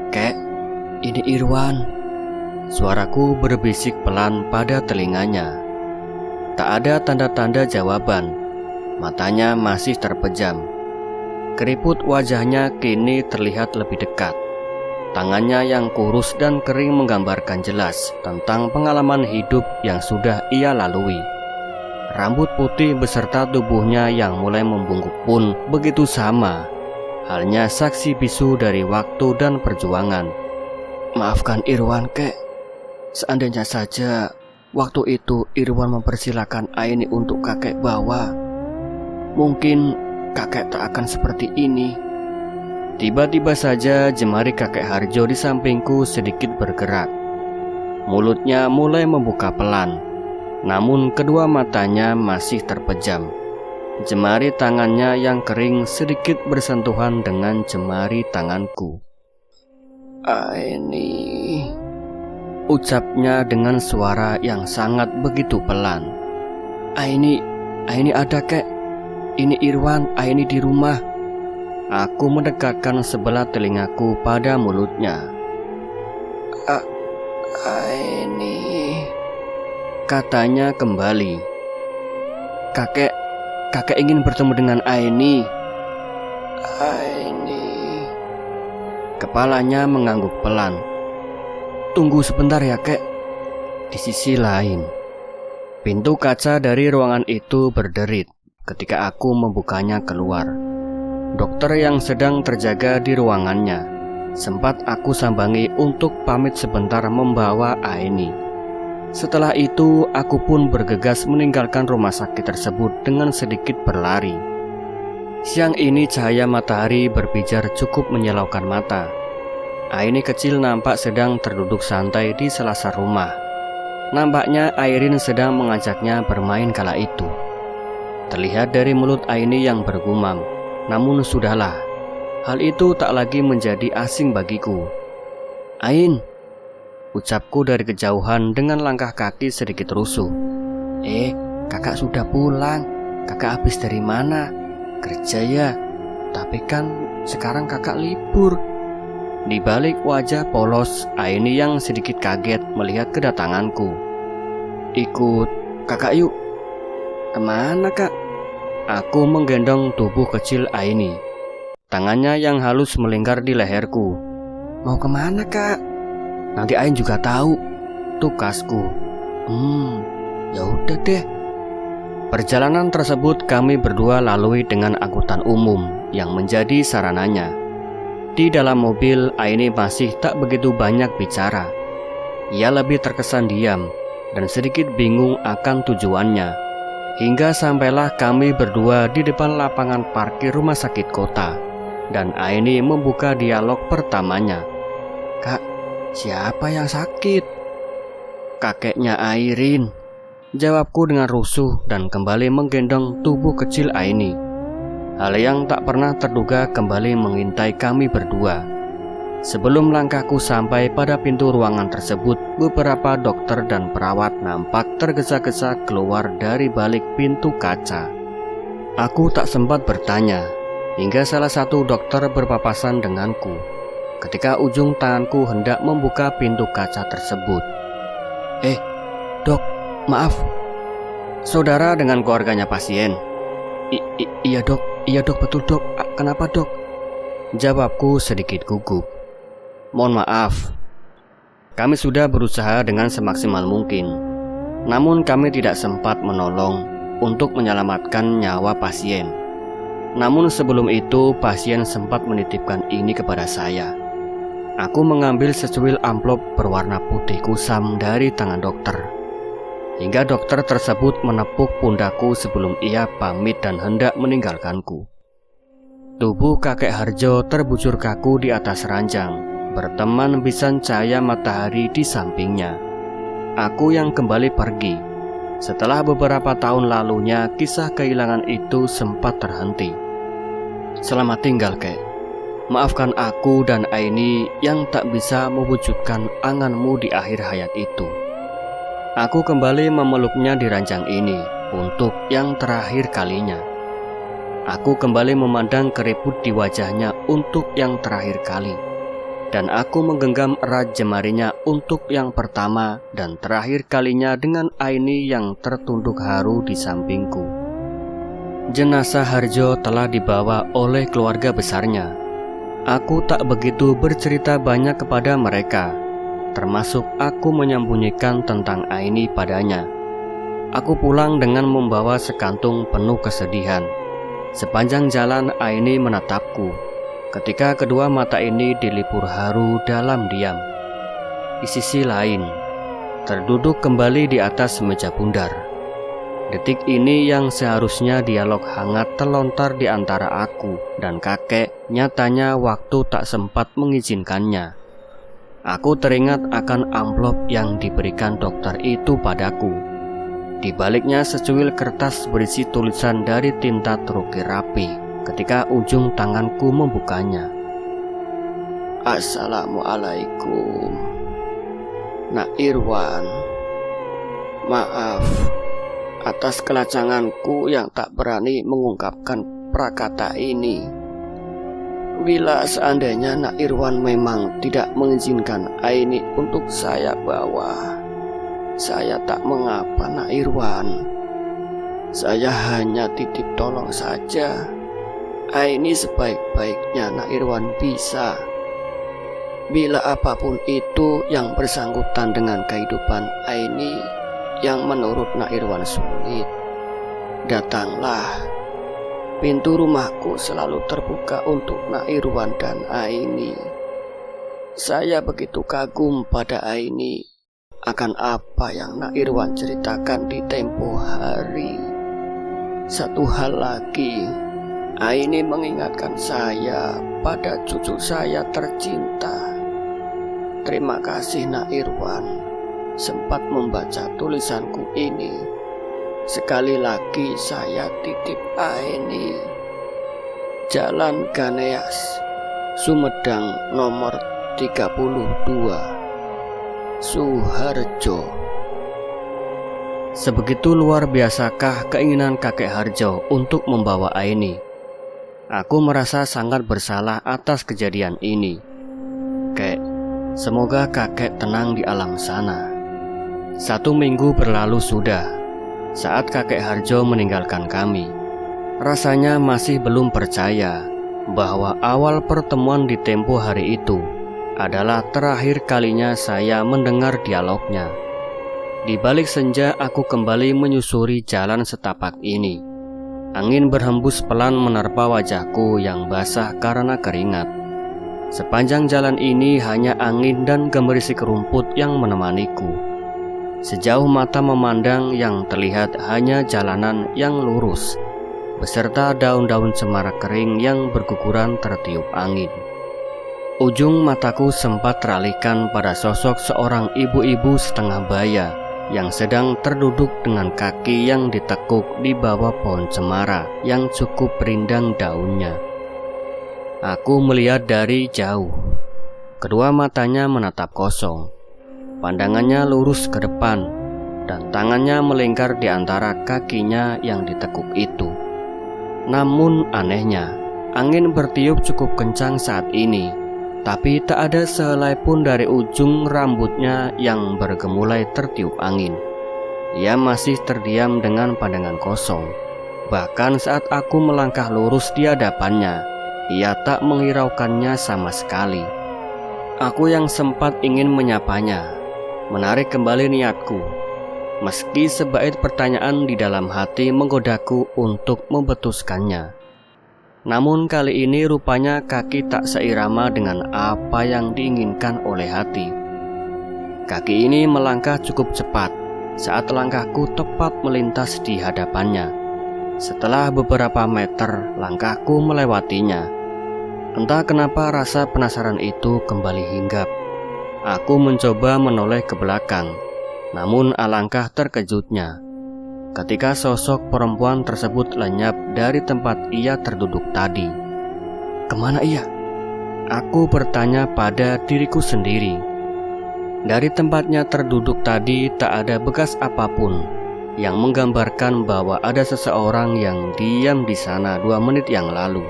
Kek, ini Irwan. Suaraku berbisik pelan pada telinganya. Tak ada tanda-tanda jawaban. Matanya masih terpejam. Keriput wajahnya kini terlihat lebih dekat. Tangannya yang kurus dan kering menggambarkan jelas tentang pengalaman hidup yang sudah ia lalui. Rambut putih beserta tubuhnya yang mulai membungkuk pun begitu sama. Halnya saksi bisu dari waktu dan perjuangan. Maafkan Irwan, Kek. Seandainya saja waktu itu Irwan mempersilahkan Aini untuk kakek bawa, mungkin kakek tak akan seperti ini. Tiba-tiba saja jemari kakek Harjo di sampingku sedikit bergerak. Mulutnya mulai membuka pelan, namun kedua matanya masih terpejam. Jemari tangannya yang kering sedikit bersentuhan dengan jemari tanganku. Aini, ucapnya dengan suara yang sangat begitu pelan. Aini ada Kek. Ini Irwan, Aini di rumah. Aku mendekatkan sebelah telingaku pada mulutnya. Aini, katanya kembali. Kakek ingin bertemu dengan Aini. Aini. Kepalanya mengangguk pelan. Tunggu sebentar ya, Kek. Di sisi lain, pintu kaca dari ruangan itu berderit ketika aku membukanya keluar. Dokter yang sedang terjaga di ruangannya sempat aku sambangi untuk pamit sebentar membawa Aini. Setelah itu, aku pun bergegas meninggalkan rumah sakit tersebut dengan sedikit berlari. Siang ini cahaya matahari berpijar cukup menyilaukan mata. Aini kecil nampak sedang terduduk santai di selasar rumah. Nampaknya Airin sedang mengajaknya bermain kala itu. Terlihat dari mulut Aini yang bergumam, namun sudahlah, hal itu tak lagi menjadi asing bagiku. "Ain," ucapku dari kejauhan dengan langkah kaki sedikit rusuh. Kakak sudah pulang. Kakak habis dari mana? Kerja ya? Tapi kan sekarang kakak libur." Di balik wajah polos Aini yang sedikit kaget melihat kedatanganku. "Ikut kakak yuk." "Kemana kak?" Aku menggendong tubuh kecil Aini. Tangannya yang halus melingkar di leherku. "Mau kemana kak?" "Nanti Ain juga tahu," tukasku. Ya udah deh." Perjalanan tersebut kami berdua lalui dengan angkutan umum yang menjadi sarananya. Di dalam mobil, Aini masih tak begitu banyak bicara. Ia lebih terkesan diam dan sedikit bingung akan tujuannya. Hingga sampailah kami berdua di depan lapangan parkir rumah sakit kota, dan Aini membuka dialog pertamanya. "Kak, siapa yang sakit?" "Kakeknya Airin," jawabku dengan rusuh dan kembali menggendong tubuh kecil Aini. Hal yang tak pernah terduga kembali mengintai kami berdua. Sebelum langkahku sampai pada pintu ruangan tersebut, beberapa dokter dan perawat nampak tergesa-gesa keluar dari balik pintu kaca. Aku tak sempat bertanya, hingga salah satu dokter berpapasan denganku ketika ujung tanganku hendak membuka pintu kaca tersebut. Dok, maaf. Saudara dengan keluarganya pasien?" Iya dok, betul dok. Kenapa dok?" Jawabku sedikit gugup. "Mohon maaf, kami sudah berusaha dengan semaksimal mungkin, namun kami tidak sempat menolong untuk menyelamatkan nyawa pasien. Namun sebelum itu pasien sempat menitipkan ini kepada saya." Aku mengambil secuil amplop berwarna putih kusam dari tangan dokter, hingga dokter tersebut menepuk pundakku sebelum ia pamit dan hendak meninggalkanku. Tubuh kakek Harjo terbujur kaku di atas ranjang, berteman bisan cahaya matahari di sampingnya. Aku yang kembali pergi. Setelah beberapa tahun lalunya, kisah kehilangan itu sempat terhenti. "Selamat tinggal, kek. Maafkan aku dan Aini yang tak bisa mewujudkan anganmu di akhir hayat itu." Aku kembali memeluknya di ranjang ini untuk yang terakhir kalinya. Aku kembali memandang keriput di wajahnya untuk yang terakhir kali, dan aku menggenggam erat jemarinya untuk yang pertama dan terakhir kalinya dengan Aini yang tertunduk haru di sampingku. Jenazah Harjo telah dibawa oleh keluarga besarnya. Aku tak begitu bercerita banyak kepada mereka, termasuk aku menyembunyikan tentang Aini padanya. Aku pulang dengan membawa sekantung penuh kesedihan. Sepanjang jalan Aini menatapku ketika kedua mata ini dilipur haru dalam diam. Di sisi lain, terduduk kembali di atas meja bundar. Detik ini yang seharusnya dialog hangat terlontar di antara aku dan kakek, nyatanya waktu tak sempat mengizinkannya. Aku teringat akan amplop yang diberikan dokter itu padaku. Di baliknya secuil kertas berisi tulisan dari tinta terukir rapi ketika ujung tanganku membukanya. "Assalamualaikum, Nak Irwan. Maaf atas kelacanganku yang tak berani mengungkapkan prakata ini. Bila seandainya Nak Irwan memang tidak mengizinkan Aini untuk saya bawa, saya tak mengapa, Nak Irwan. Saya hanya titip tolong saja. Aini sebaik-baiknya Nak Irwan bisa. Bila apapun itu yang bersangkutan dengan kehidupan Aini yang menurut Nak Irwan sulit, datanglah. Pintu rumahku selalu terbuka untuk Nak Irwan dan Aini. Saya begitu kagum pada Aini. akan apa yang Nak Irwan ceritakan di tempo hari. Satu hal lagi, Aini mengingatkan saya pada cucu saya tercinta. Terima kasih Nak Irwan sempat membaca tulisanku ini. Sekali lagi saya titip Aini. Jalan Ganeas, Sumedang nomor 32, Suharjo. Sebegitu luar biasakah keinginan kakek Harjo untuk membawa Aini? Aku merasa sangat bersalah atas kejadian ini. Kek, semoga kakek tenang di alam sana. 1 minggu berlalu sudah saat kakek Harjo meninggalkan kami. Rasanya masih belum percaya bahwa awal pertemuan di tempo hari itu adalah terakhir kalinya saya mendengar dialognya. Di balik senja aku kembali menyusuri jalan setapak ini. Angin berhembus pelan menerpa wajahku yang basah karena keringat. Sepanjang jalan ini hanya angin dan gemerisik rumput yang menemaniku. Sejauh mata memandang yang terlihat hanya jalanan yang lurus, beserta daun-daun cemara kering yang berguguran tertiup angin. Ujung mataku sempat teralihkan pada sosok seorang ibu-ibu setengah baya yang sedang terduduk dengan kaki yang ditekuk di bawah pohon cemara yang cukup rindang daunnya. Aku melihat dari jauh. Kedua matanya menatap kosong. Pandangannya lurus ke depan dan tangannya melingkar di antara kakinya yang ditekuk itu. Namun anehnya, angin bertiup cukup kencang saat ini, tapi tak ada sehelai pun dari ujung rambutnya yang bergemulai tertiup angin. Ia masih terdiam dengan pandangan kosong. Bahkan saat aku melangkah lurus di hadapannya, ia tak menghiraukannya sama sekali. Aku yang sempat ingin menyapanya, menarik kembali niatku. Meski sebaik pertanyaan di dalam hati menggodaku untuk membetuskannya. Namun kali ini rupanya kaki tak seirama dengan apa yang diinginkan oleh hati. Kaki ini melangkah cukup cepat saat langkahku tepat melintas di hadapannya. Setelah beberapa meter, langkahku melewatinya. Entah kenapa rasa penasaran itu kembali hinggap. Aku mencoba menoleh ke belakang, namun alangkah terkejutnya ketika sosok perempuan tersebut lenyap dari tempat ia terduduk tadi. Kemana ia? Aku bertanya pada diriku sendiri. Dari tempatnya terduduk tadi tak ada bekas apapun yang menggambarkan bahwa ada seseorang yang diam di sana 2 menit yang lalu.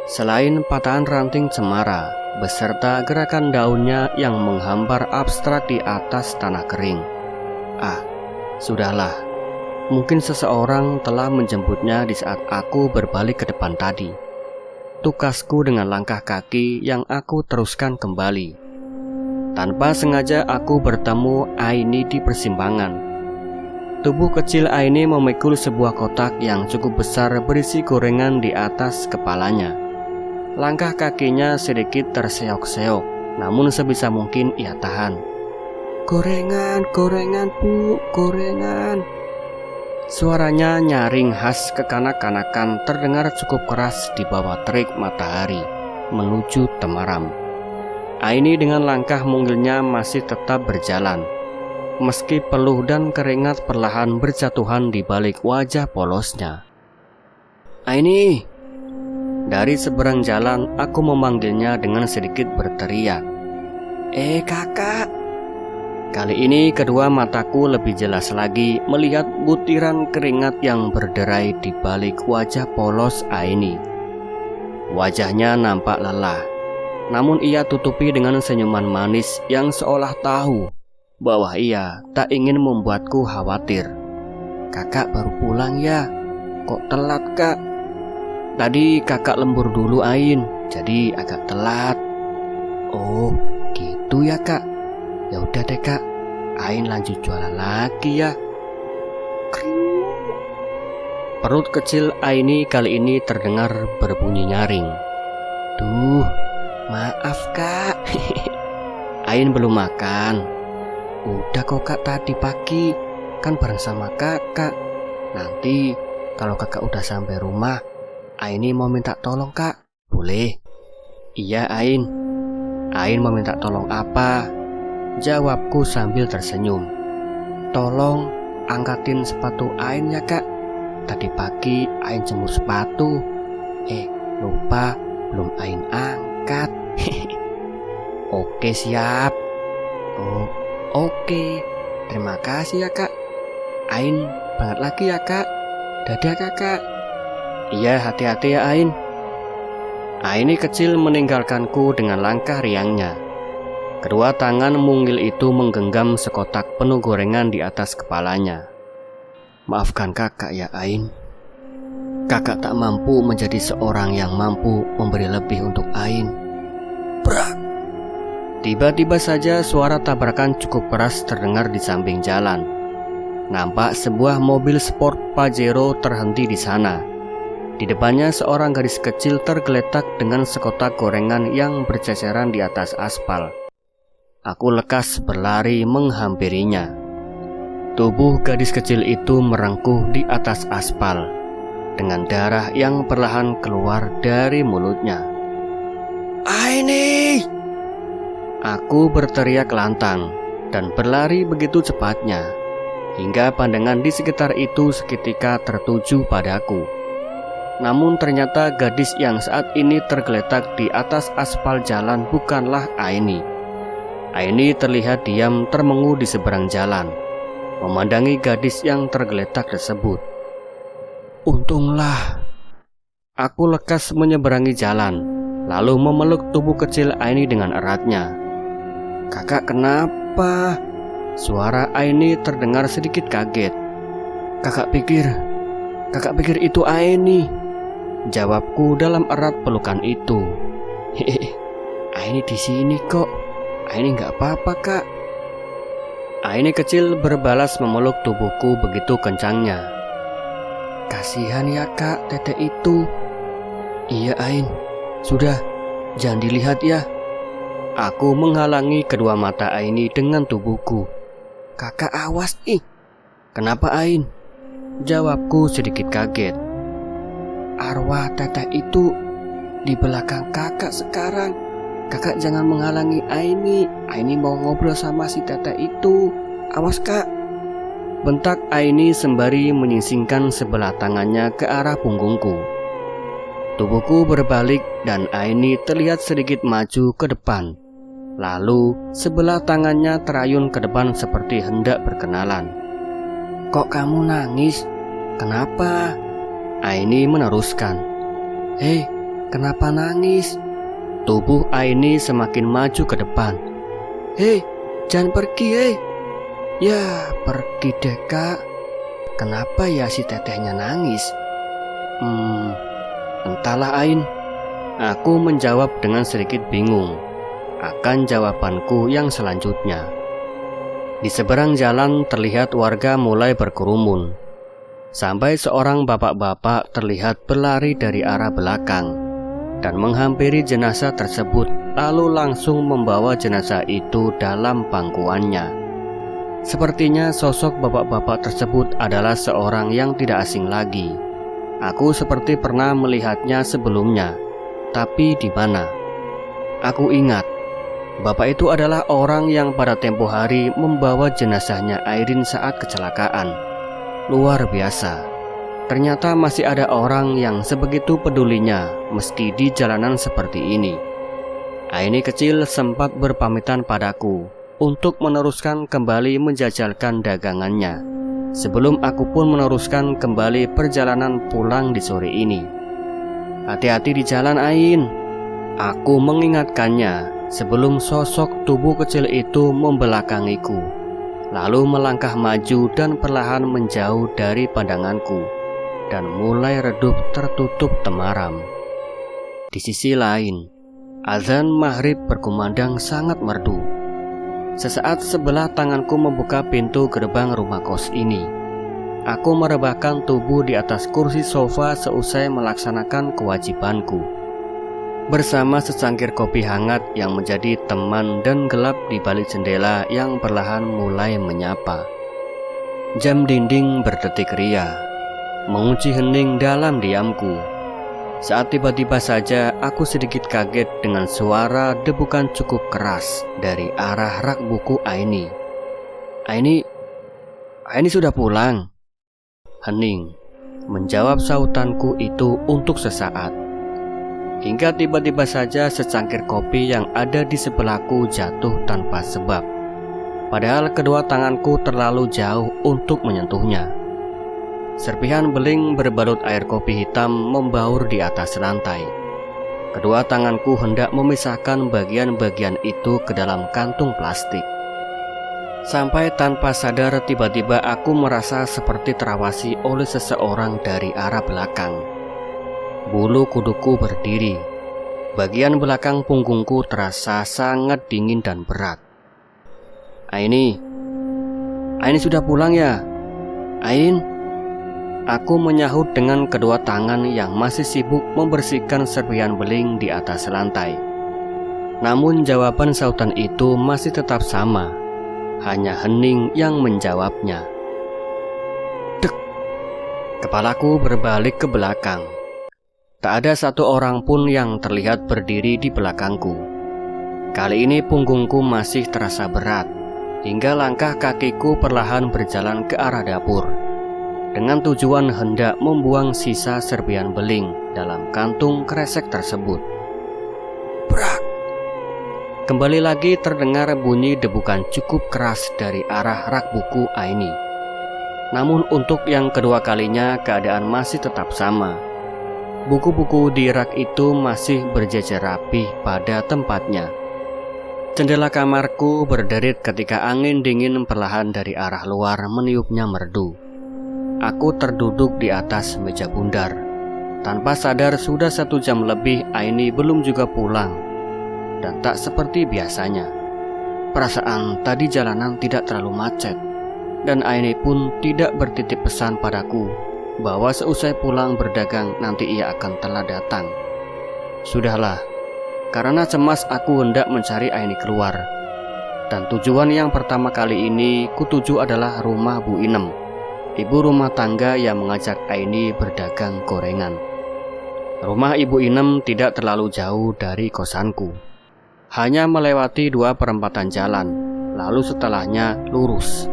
Selain patahan ranting cemara beserta gerakan daunnya yang menghampar abstrak di atas tanah kering. Sudahlah. Mungkin seseorang telah menjemputnya di saat aku berbalik ke depan tadi. Tukasku dengan langkah kaki yang aku teruskan kembali. Tanpa sengaja aku bertemu Aini di persimpangan. Tubuh kecil Aini memikul sebuah kotak yang cukup besar berisi gorengan di atas kepalanya. Langkah kakinya sedikit terseok-seok, namun sebisa mungkin ia tahan. Gorengan, gorengan bu, gorengan. Suaranya nyaring khas kekanak-kanakan terdengar cukup keras di bawah terik matahari menuju temaram. Aini dengan langkah mungilnya masih tetap berjalan, meski peluh dan keringat perlahan berjatuhan di balik wajah polosnya. Aini! Dari seberang jalan aku memanggilnya dengan sedikit berteriak. Kakak! Kali ini kedua mataku lebih jelas lagi melihat butiran keringat yang berderai di balik wajah polos Aini. Wajahnya nampak lelah, namun ia tutupi dengan senyuman manis yang seolah tahu bahwa ia tak ingin membuatku khawatir. Kakak baru pulang ya? Kok telat kak? Tadi kakak lembur dulu Ain, jadi agak telat. Oh gitu ya kak. Ya udah deh kak, Ain lanjut jualan lagi ya. Kring. Perut kecil Aini kali ini terdengar berbunyi nyaring. Duh, maaf kak. Ain belum makan. Udah kok kak, tadi pagi kan bareng sama kakak. Nanti kalau kakak udah sampai rumah, Aini mau minta tolong kak, boleh? Iya Ain. Ain mau minta tolong apa? Jawabku sambil tersenyum. Tolong angkatin sepatu Ain ya kak. Tadi pagi Ain jemur sepatu. Lupa belum Ain angkat. Oke siap. Oh, oke. Terima kasih ya kak. Ain banget lagi ya kak. Dadah kakak. Iya, hati-hati ya Ain. Aini kecil meninggalkanku dengan langkah riangnya. Kedua tangan mungil itu menggenggam sekotak penuh gorengan di atas kepalanya. Maafkan kakak ya Ain. Kakak tak mampu menjadi seorang yang mampu memberi lebih untuk Ain. Brak! Tiba-tiba saja suara tabrakan cukup keras terdengar di samping jalan. Nampak sebuah mobil sport Pajero terhenti di sana. Di depannya seorang gadis kecil tergeletak dengan sekotak gorengan yang berceceran di atas aspal. Aku lekas berlari menghampirinya. Tubuh gadis kecil itu merengkuh di atas aspal, dengan darah yang perlahan keluar dari mulutnya. Aini! Aku berteriak lantang dan berlari begitu cepatnya, hingga pandangan di sekitar itu seketika tertuju padaku. Namun ternyata gadis yang saat ini tergeletak di atas aspal jalan bukanlah Aini. Aini terlihat diam termengu di seberang jalan, memandangi gadis yang tergeletak tersebut. Untunglah. Aku lekas menyeberangi jalan, lalu memeluk tubuh kecil Aini dengan eratnya. Kakak kenapa? Suara Aini terdengar sedikit kaget. Kakak pikir itu Aini. Jawabku dalam erat pelukan itu. Hehehe, Aini di sini kok. Aini nggak apa-apa kak. Aini kecil berbalas memeluk tubuhku begitu kencangnya. Kasihan ya kak, teteh itu. Iya Ain, sudah, jangan dilihat ya. Aku menghalangi kedua mata Aini dengan tubuhku. Kakak awas ih. Kenapa Ain? Jawabku sedikit kaget. Arwah teteh itu di belakang kakak sekarang. Kakak jangan menghalangi Aini. Aini mau ngobrol sama si teteh itu. Awas kak. Bentak Aini sembari menyingsingkan sebelah tangannya ke arah punggungku. Tubuhku berbalik dan Aini terlihat sedikit maju ke depan. Lalu sebelah tangannya terayun ke depan seperti hendak berkenalan. Kok kamu nangis? Kenapa? Aini meneruskan. Hei, kenapa nangis? Tubuh Aini semakin maju ke depan. Hei, jangan pergi hei. Ya, pergi deh kak. Kenapa ya si tetehnya nangis? Entahlah Ain. Aku menjawab dengan sedikit bingung akan jawabanku yang selanjutnya. Di seberang jalan terlihat warga mulai berkerumun. Sampai seorang bapak-bapak terlihat berlari dari arah belakang dan menghampiri jenazah tersebut, lalu langsung membawa jenazah itu dalam pangkuannya. Sepertinya sosok bapak-bapak tersebut adalah seorang yang tidak asing lagi. Aku seperti pernah melihatnya sebelumnya, tapi di mana? Aku ingat, bapak itu adalah orang yang pada tempo hari membawa jenazahnya Airin saat kecelakaan. Luar biasa. Ternyata masih ada orang yang sebegitu pedulinya meski di jalanan seperti ini. Aini kecil sempat berpamitan padaku untuk meneruskan kembali menjajalkan dagangannya, sebelum aku pun meneruskan kembali perjalanan pulang di sore ini. Hati-hati di jalan Ain. Aku mengingatkannya sebelum sosok tubuh kecil itu membelakangiku, lalu melangkah maju dan perlahan menjauh dari pandanganku dan mulai redup tertutup temaram. Di sisi lain, azan maghrib berkumandang sangat merdu. Sesaat sebelah tanganku membuka pintu gerbang rumah kos ini. Aku merebahkan tubuh di atas kursi sofa seusai melaksanakan kewajibanku. bersama secangkir kopi hangat yang menjadi teman dan gelap di balik jendela yang perlahan mulai menyapa. Jam dinding berdetik ria, mengunci hening dalam diamku. Saat tiba-tiba saja aku sedikit kaget dengan suara debukan cukup keras dari arah rak buku Aini. Aini sudah pulang? Hening menjawab sautanku itu untuk sesaat. Hingga tiba-tiba saja secangkir kopi yang ada di sebelahku jatuh tanpa sebab. Padahal kedua tanganku terlalu jauh untuk menyentuhnya. Serpihan beling berbalut air kopi hitam membaur di atas lantai. Kedua tanganku hendak memisahkan bagian-bagian itu ke dalam kantung plastik. Sampai tanpa sadar tiba-tiba aku merasa seperti terawasi oleh seseorang dari arah belakang. Bulu kuduku berdiri. Bagian belakang punggungku terasa sangat dingin dan berat. Aini sudah pulang ya? Ain? Aku menyahut dengan kedua tangan yang masih sibuk membersihkan serpihan beling di atas lantai. Namun jawaban sautan itu masih tetap sama. Hanya hening yang menjawabnya. Dek! Kepalaku berbalik ke belakang. Tak ada satu orang pun yang terlihat berdiri di belakangku. Kali ini punggungku masih terasa berat, hingga langkah kakiku perlahan berjalan ke arah dapur, dengan tujuan hendak membuang sisa serpihan beling dalam kantung kresek tersebut. Brak! Kembali lagi terdengar bunyi debukan cukup keras dari arah rak buku Aini. Namun untuk yang kedua kalinya keadaan masih tetap sama. Buku-buku di rak itu masih berjejer rapi pada tempatnya. Jendela kamarku berderit ketika angin dingin perlahan dari arah luar meniupnya merdu. Aku terduduk di atas meja bundar. Tanpa sadar sudah 1 jam lebih Aini belum juga pulang. Dan tak seperti biasanya. Perasaan tadi jalanan tidak terlalu macet. Dan Aini pun tidak bertitip pesan padaku bahwa seusai pulang berdagang nanti ia akan telah datang. Sudahlah, karena cemas aku hendak mencari Aini keluar. Dan tujuan yang pertama kali ini kutuju adalah rumah Bu Inem, ibu rumah tangga yang mengajak Aini berdagang gorengan. Rumah Ibu Inem tidak terlalu jauh dari kosanku. Hanya melewati 2 perempatan jalan, lalu setelahnya lurus.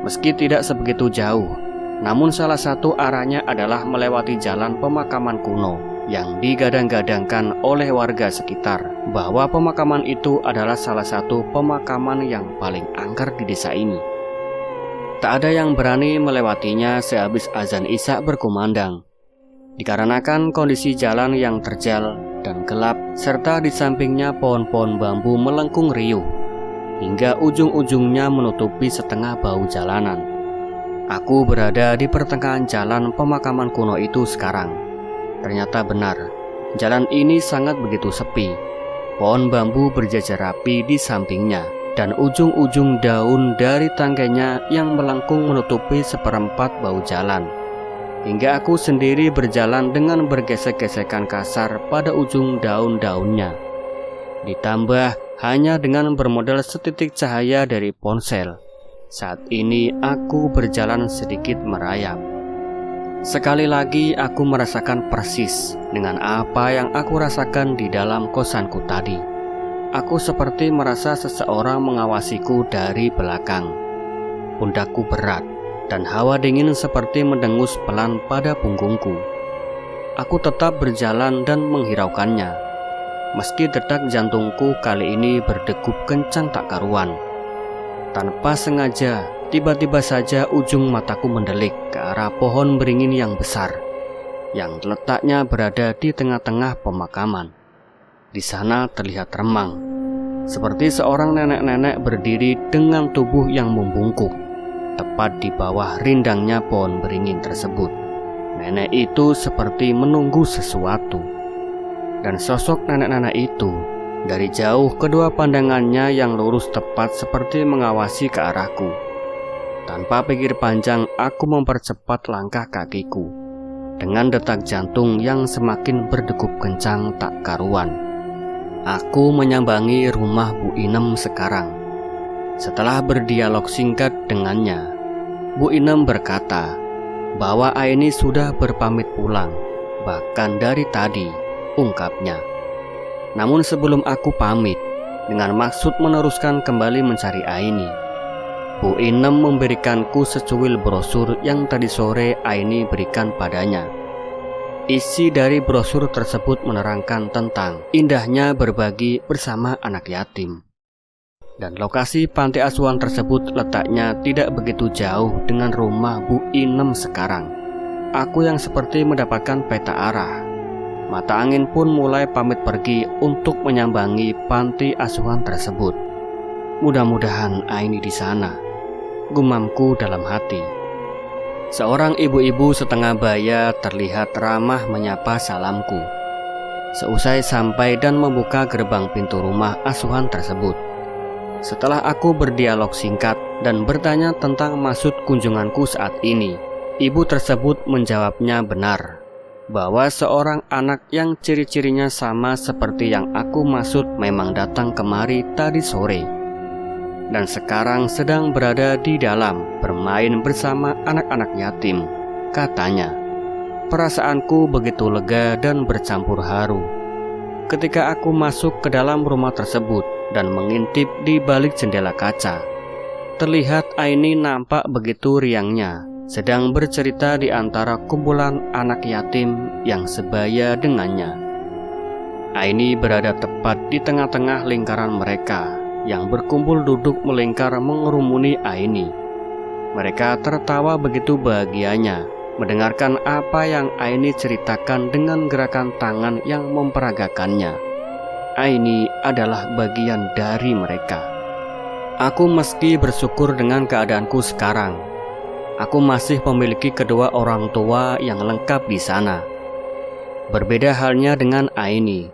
Meski tidak sebegitu jauh, namun salah satu arahnya adalah melewati jalan pemakaman kuno yang digadang-gadangkan oleh warga sekitar bahwa pemakaman itu adalah salah satu pemakaman yang paling angker di desa ini. Tak ada yang berani melewatinya sehabis azan Isya berkumandang, dikarenakan kondisi jalan yang terjal dan gelap serta di sampingnya pohon-pohon bambu melengkung riuh hingga ujung-ujungnya menutupi setengah bahu jalanan. Aku berada di pertengahan jalan pemakaman kuno itu sekarang. Ternyata benar, jalan ini sangat begitu sepi. Pohon bambu berjajar rapi di sampingnya, dan ujung-ujung daun dari tangganya yang melengkung menutupi seperempat bahu jalan. Hingga aku sendiri berjalan dengan bergesek-gesekan kasar pada ujung daun-daunnya. Ditambah hanya dengan bermodal setitik cahaya dari ponsel. Saat ini aku berjalan sedikit merayap. Sekali lagi aku merasakan persis dengan apa yang aku rasakan di dalam kosanku tadi. Aku seperti merasa seseorang mengawasiku dari belakang. Pundakku berat dan hawa dingin seperti mendengus pelan pada punggungku. Aku tetap berjalan dan menghiraukannya. Meski detak jantungku kali ini berdegup kencang tak karuan. Tanpa sengaja, tiba-tiba saja ujung mataku mendelik ke arah pohon beringin yang besar, yang letaknya berada di tengah-tengah pemakaman. Di sana terlihat remang, seperti seorang nenek-nenek berdiri dengan tubuh yang membungkuk, tepat di bawah rindangnya pohon beringin tersebut. Nenek itu seperti menunggu sesuatu. Dan sosok nenek-nenek itu, dari jauh kedua pandangannya yang lurus tepat seperti mengawasi ke arahku. Tanpa pikir panjang, aku mempercepat langkah kakiku. dengan detak jantung yang semakin berdegup kencang tak karuan. Aku menyambangi rumah Bu Inem sekarang. Setelah berdialog singkat dengannya, Bu Inem berkata bahwa Aini sudah berpamit pulang, bahkan dari tadi, ungkapnya. Namun sebelum aku pamit, dengan maksud meneruskan kembali mencari Aini, Bu Inem memberikanku secuil brosur yang tadi sore Aini berikan padanya. Isi dari brosur tersebut menerangkan tentang indahnya berbagi bersama anak yatim. Dan lokasi panti asuhan tersebut letaknya tidak begitu jauh dengan rumah Bu Inem sekarang. Aku yang seperti mendapatkan peta arah. Mata angin pun mulai pamit pergi untuk menyambangi panti asuhan tersebut. Mudah-mudahan Aini di sana, gumamku dalam hati. Seorang ibu-ibu setengah baya terlihat ramah menyapa salamku seusai sampai dan membuka gerbang pintu rumah asuhan tersebut. Setelah aku berdialog singkat dan bertanya tentang maksud kunjunganku saat ini, ibu tersebut menjawabnya benar, bahwa seorang anak yang ciri-cirinya sama seperti yang aku maksud memang datang kemari tadi sore, dan sekarang sedang berada di dalam bermain bersama anak-anak yatim, katanya. Perasaanku begitu lega dan bercampur haru ketika aku masuk ke dalam rumah tersebut dan mengintip di balik jendela kaca. Terlihat Aini nampak begitu riangnya, sedang bercerita di antara kumpulan anak yatim yang sebaya dengannya. Aini berada tepat di tengah-tengah lingkaran mereka yang berkumpul duduk melingkar mengerumuni Aini. Mereka tertawa begitu bahagianya mendengarkan apa yang Aini ceritakan dengan gerakan tangan yang memperagakannya. Aini adalah bagian dari mereka. Aku meski bersyukur dengan keadaanku sekarang. Aku masih memiliki kedua orang tua yang lengkap di sana. Berbeda halnya dengan Aini.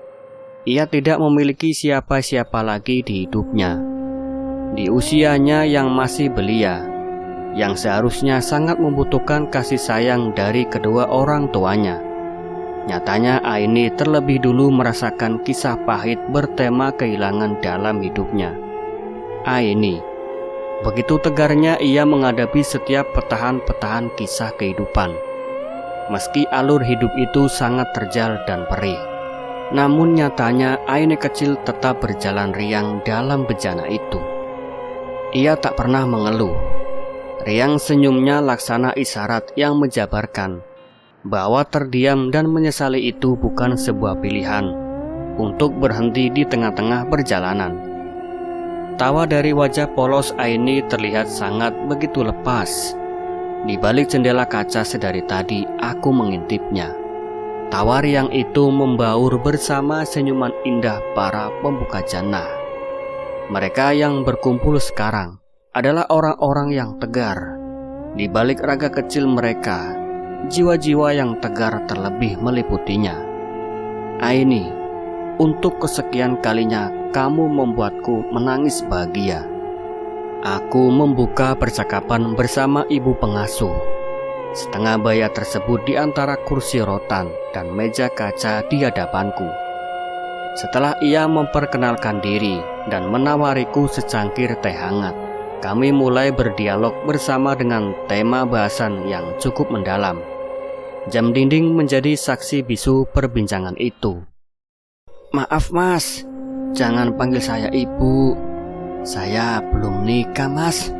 Ia tidak memiliki siapa-siapa lagi di hidupnya. Di usianya yang masih belia, yang seharusnya sangat membutuhkan kasih sayang dari kedua orang tuanya. Nyatanya Aini terlebih dulu merasakan kisah pahit bertema kehilangan dalam hidupnya. Aini, begitu tegarnya ia menghadapi setiap petahan-petahan kisah kehidupan. Meski alur hidup itu sangat terjal dan perih, namun nyatanya Aini kecil tetap berjalan riang dalam bejana itu. Ia tak pernah mengeluh. Riang senyumnya laksana isyarat yang menjabarkan bahwa terdiam dan menyesali itu bukan sebuah pilihan untuk berhenti di tengah-tengah perjalanan. Tawa dari wajah polos Aini terlihat sangat begitu lepas. Di balik jendela kaca sedari tadi aku mengintipnya. Tawa riang itu membaur bersama senyuman indah para pembuka jannah. Mereka yang berkumpul sekarang adalah orang-orang yang tegar. Di balik raga kecil mereka, jiwa-jiwa yang tegar terlebih meliputinya. Aini, untuk kesekian kalinya kamu membuatku menangis bahagia. Aku membuka percakapan bersama ibu pengasuh. Setengah baya tersebut di antara kursi rotan dan meja kaca di hadapanku. Setelah ia memperkenalkan diri dan menawariku secangkir teh hangat, kami mulai berdialog bersama dengan tema bahasan yang cukup mendalam. Jam dinding menjadi saksi bisu perbincangan itu. Maaf mas, jangan panggil saya ibu. Saya belum nikah mas.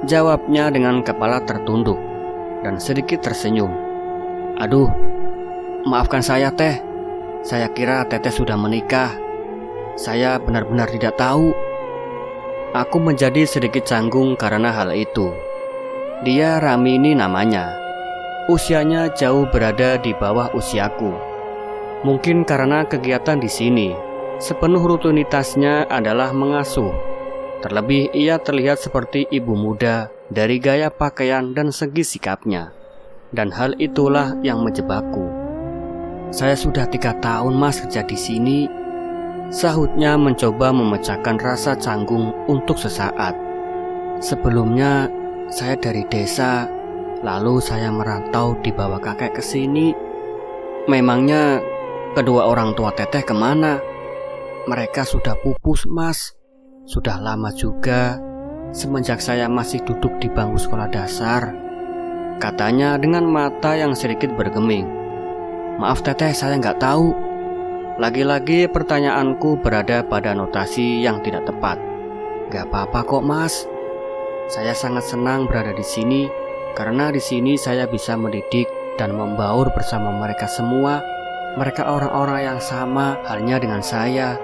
Jawabnya dengan kepala tertunduk dan sedikit tersenyum. Aduh, maafkan saya teh. Saya kira teteh sudah menikah. Saya benar-benar tidak tahu. Aku menjadi sedikit canggung karena hal itu. Dia Ramini namanya. Usianya jauh berada di bawah usiaku. Mungkin karena kegiatan di sini, sepenuh rutinitasnya adalah mengasuh. Terlebih ia terlihat seperti ibu muda dari gaya pakaian dan segi sikapnya. Dan hal itulah yang menjebakku. Saya sudah 3 tahun mas kerja di sini. Sahutnya mencoba memecahkan rasa canggung untuk sesaat. Sebelumnya saya dari desa, Lalu saya merantau di bawah kakek ke sini. Memangnya kedua orang tua Teteh kemana? Mereka sudah pupus, Mas. Sudah lama juga, semenjak saya masih duduk di bangku sekolah dasar, katanya dengan mata yang sedikit bergeming. Maaf Teteh, saya nggak tahu. Lagi-lagi pertanyaanku berada pada notasi yang tidak tepat. Gak apa-apa kok Mas. Saya sangat senang berada di sini, karena di sini saya bisa mendidik dan membaur bersama mereka semua. Mereka orang-orang yang sama halnya dengan saya,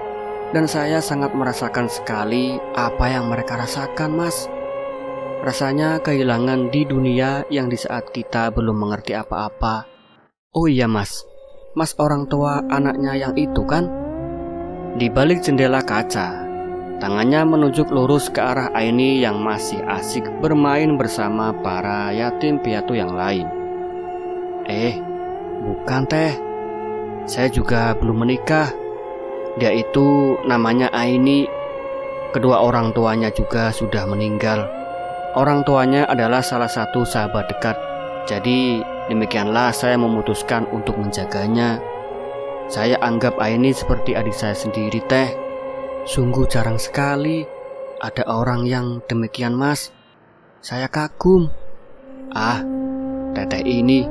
dan saya sangat merasakan sekali apa yang mereka rasakan, Mas. Rasanya kehilangan di dunia yang di saat kita belum mengerti apa-apa. Oh iya Mas, Mas orang tua anaknya yang itu kan? Di balik jendela kaca, tangannya menunjuk lurus ke arah Aini yang masih asik bermain bersama para yatim piatu yang lain. Bukan Teh, saya juga belum menikah. Dia itu namanya Aini. Kedua orang tuanya juga sudah meninggal. Orang tuanya adalah salah satu sahabat dekat. Jadi demikianlah saya memutuskan untuk menjaganya. Saya anggap Aini seperti adik saya sendiri Teh. Sungguh jarang sekali ada orang yang demikian Mas. Saya kagum. Teteh ini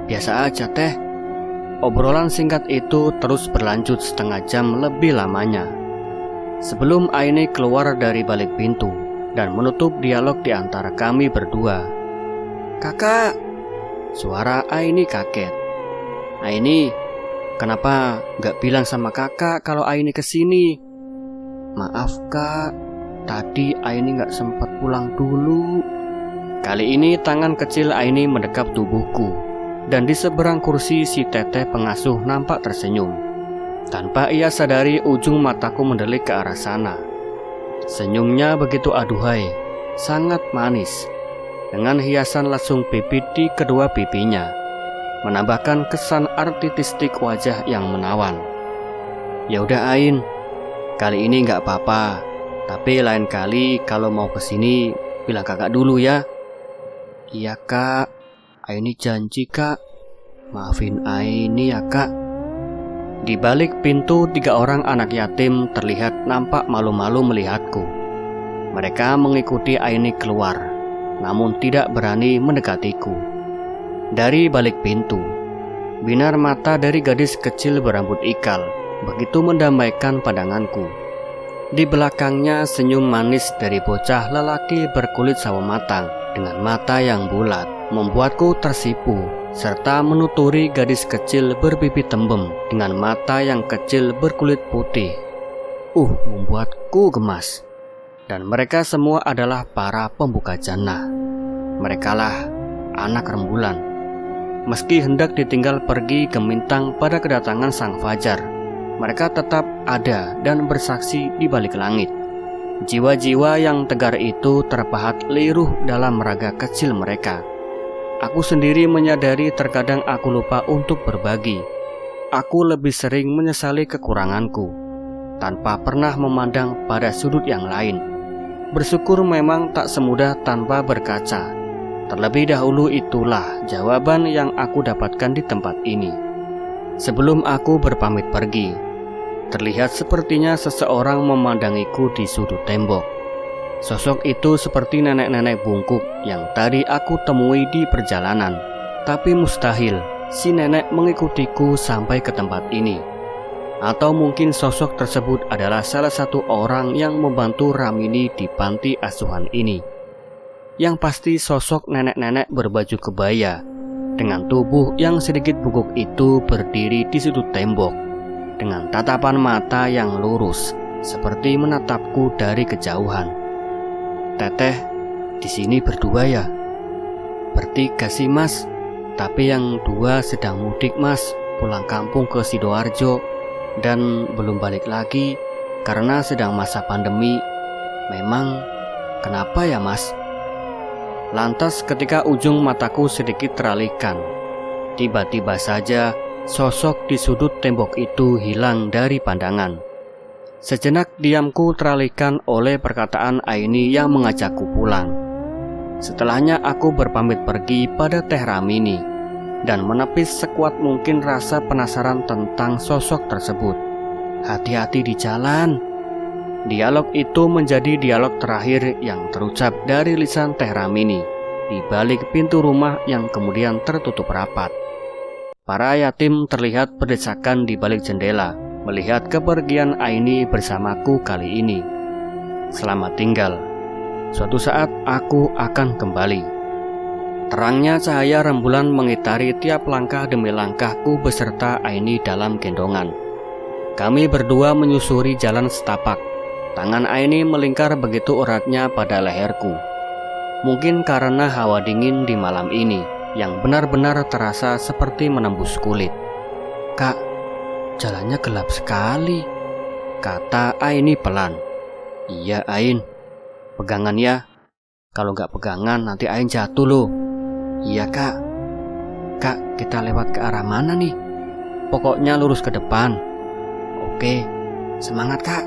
biasa aja Teh. Obrolan singkat itu terus berlanjut setengah jam lebih lamanya, sebelum Aini keluar dari balik pintu dan menutup dialog di antara kami berdua. Kakak! Suara Aini kaget. Aini, kenapa gak bilang sama kakak kalau Aini kesini? Maaf kak, tadi Aini gak sempat pulang dulu. Kali ini tangan kecil Aini mendekap tubuhku, dan di seberang kursi si Teteh pengasuh nampak tersenyum. Tanpa ia sadari ujung mataku mendelik ke arah sana. Senyumnya begitu aduhai, sangat manis, dengan hiasan lesung pipi di kedua pipinya, menambahkan kesan artistik wajah yang menawan. Ya udah Ain, kali ini nggak apa-apa, tapi lain kali kalau mau kesini bilang kakak dulu ya. Iya kak, Aini janji kak. Maafin Aini ya kak. Di balik pintu 3 orang anak yatim terlihat nampak malu-malu melihatku. Mereka mengikuti Aini keluar, namun tidak berani mendekatiku. Dari balik pintu, binar mata dari gadis kecil berambut ikal begitu mendamaikan pandanganku. Di belakangnya senyum manis dari bocah lelaki berkulit sawo matang dengan mata yang bulat membuatku tersipu, serta menuturi gadis kecil berpipi tembem dengan mata yang kecil berkulit putih. Membuatku gemas. Dan mereka semua adalah para pembuka jannah. Merekalah anak rembulan. Meski hendak ditinggal pergi gemintang pada kedatangan sang fajar, mereka tetap ada dan bersaksi di balik langit. Jiwa-jiwa yang tegar itu terpahat liruh dalam raga kecil mereka. Aku sendiri menyadari terkadang aku lupa untuk berbagi. Aku lebih sering menyesali kekuranganku, tanpa pernah memandang pada sudut yang lain. Bersyukur memang tak semudah tanpa berkaca. Terlebih dahulu itulah jawaban yang aku dapatkan di tempat ini. Sebelum aku berpamit pergi, terlihat sepertinya seseorang memandangiku di sudut tembok. Sosok itu seperti nenek-nenek bungkuk yang tadi aku temui di perjalanan. Tapi mustahil si nenek mengikutiku sampai ke tempat ini. Atau mungkin sosok tersebut adalah salah satu orang yang membantu Ramini di panti asuhan ini. Yang pasti sosok nenek-nenek berbaju kebaya dengan tubuh yang sedikit bungkuk itu berdiri di sudut tembok dengan tatapan mata yang lurus seperti menatapku dari kejauhan. Teteh, di sini berdua ya? Bertiga sih Mas, tapi yang 2 sedang mudik Mas, pulang kampung ke Sidoarjo dan belum balik lagi karena sedang masa pandemi. Memang kenapa ya Mas? Lantas ketika ujung mataku sedikit teralihkan, tiba-tiba saja sosok di sudut tembok itu hilang dari pandangan. Sejenak diamku teralihkan oleh perkataan Aini yang mengajakku pulang. Setelahnya aku berpamit pergi pada Teh Ramini dan menepis sekuat mungkin rasa penasaran tentang sosok tersebut. Hati-hati di jalan. Dialog itu menjadi dialog terakhir yang terucap dari lisan Teh Ramini di balik pintu rumah yang kemudian tertutup rapat. Para yatim terlihat berdesakan di balik jendela melihat kepergian Aini bersamaku kali ini. Selamat tinggal. Suatu saat aku akan kembali. Terangnya cahaya rembulan mengitari tiap langkah demi langkahku beserta Aini dalam gendongan. Kami berdua menyusuri jalan setapak. Tangan Aini melingkar begitu eratnya pada leherku. Mungkin karena hawa dingin di malam ini yang benar-benar terasa seperti menembus kulit. "Kak, jalannya gelap sekali," kata Aini pelan. "Iya Ain, pegangan ya. Kalau nggak pegangan nanti Ain jatuh loh." "Iya kak." "Kak, kita lewat ke arah mana nih?" "Pokoknya lurus ke depan." "Oke, semangat kak."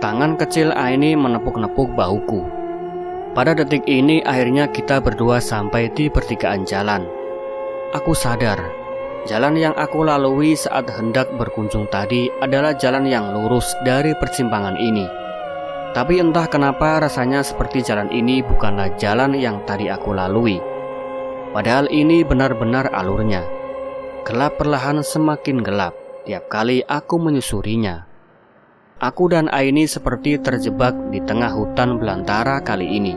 Tangan kecil Aini menepuk-nepuk bahuku. Pada detik ini akhirnya kita berdua sampai di pertigaan jalan. Aku sadar, jalan yang aku lalui saat hendak berkunjung tadi adalah jalan yang lurus dari persimpangan ini. Tapi entah kenapa rasanya seperti jalan ini bukanlah jalan yang tadi aku lalui. Padahal ini benar-benar alurnya. Gelap perlahan semakin gelap tiap kali aku menyusurinya. Aku dan Aini seperti terjebak di tengah hutan belantara kali ini.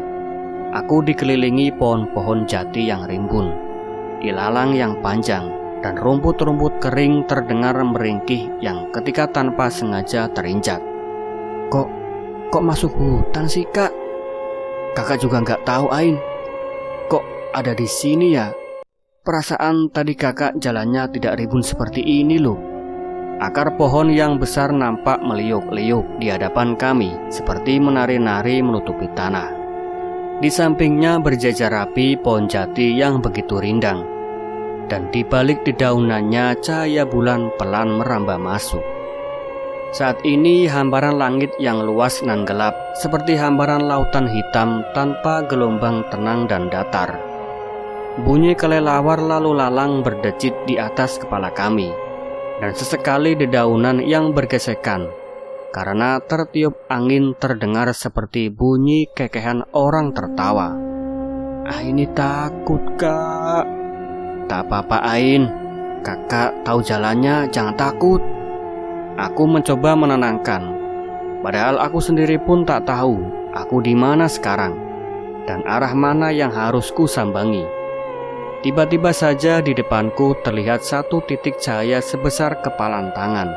Aku dikelilingi pohon-pohon jati yang rimbun, ilalang yang panjang, dan rumput-rumput kering terdengar meringkih yang ketika tanpa sengaja terinjak. Kok masuk hutan sih kak?" "Kakak juga nggak tahu Ain. Kok ada di sini ya? Perasaan tadi kakak jalannya tidak ribun seperti ini loh." Akar pohon yang besar nampak meliuk-liuk di hadapan kami seperti menari-nari menutupi tanah. Di sampingnya berjajar rapi pohon jati yang begitu rindang, dan di balik dedaunannya cahaya bulan pelan merambah masuk. Saat ini hamparan langit yang luas nan gelap seperti hamparan lautan hitam tanpa gelombang tenang dan datar. Bunyi kelelawar lalu lalang berdecit di atas kepala kami, dan sesekali dedaunan yang bergesekan karena tertiup angin terdengar seperti bunyi kekehan orang tertawa. "Aini takut kak." "Tak apa-apa Ain, kakak tahu jalannya, jangan takut." Aku mencoba menenangkan, padahal aku sendiri pun tak tahu aku di mana sekarang dan arah mana yang harus ku sambangi. Tiba-tiba saja di depanku terlihat satu titik cahaya sebesar kepalan tangan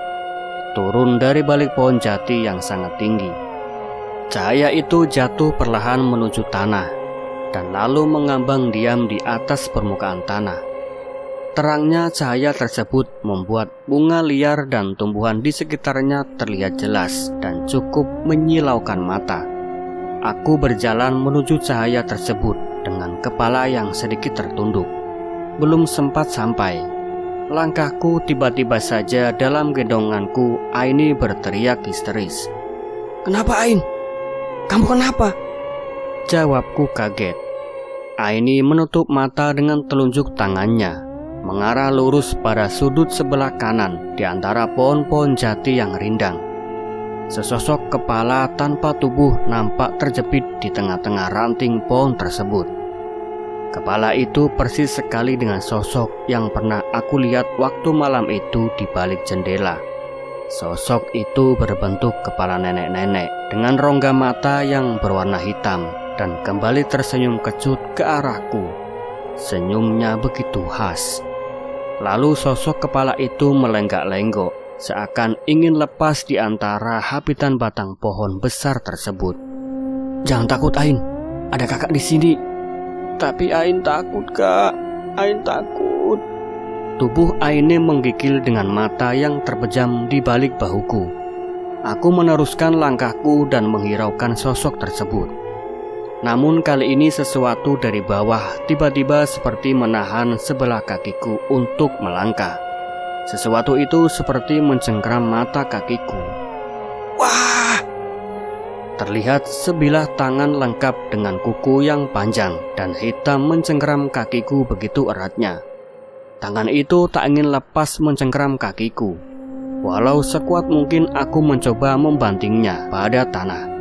turun dari balik pohon jati yang sangat tinggi. Cahaya itu jatuh perlahan menuju tanah dan lalu mengambang diam di atas permukaan tanah. Terangnya cahaya tersebut membuat bunga liar dan tumbuhan di sekitarnya terlihat jelas dan cukup menyilaukan mata. Aku berjalan menuju cahaya tersebut dengan kepala yang sedikit tertunduk. Belum sempat sampai, langkahku tiba-tiba saja dalam gendonganku Aini berteriak histeris. "Kenapa Ain? Kamu kenapa?" Jawabku kaget. Aini menutup mata dengan telunjuk tangannya, mengarah lurus pada sudut sebelah kanan di antara pohon-pohon jati yang rindang. Sesosok kepala tanpa tubuh nampak terjepit di tengah-tengah ranting pohon tersebut. Kepala itu persis sekali dengan sosok yang pernah aku lihat waktu malam itu di balik jendela. Sosok itu berbentuk kepala nenek-nenek dengan rongga mata yang berwarna hitam dan kembali tersenyum kecut ke arahku. Senyumnya begitu khas. Lalu sosok kepala itu melenggak-lenggok seakan ingin lepas di antara habitan batang pohon besar tersebut. "Jangan takut Ain, ada kakak di sini." "Tapi Ain takut kak, Ain takut." Tubuh Aini menggigil dengan mata yang terpejam di balik bahuku. Aku meneruskan langkahku dan menghiraukan sosok tersebut. Namun kali ini sesuatu dari bawah tiba-tiba seperti menahan sebelah kakiku untuk melangkah. Sesuatu itu seperti mencengkram mata kakiku. "Wah!" Terlihat sebilah tangan lengkap dengan kuku yang panjang dan hitam mencengkeram kakiku begitu eratnya. Tangan itu tak ingin lepas mencengkeram kakiku, walau sekuat mungkin aku mencoba membantingnya pada tanah.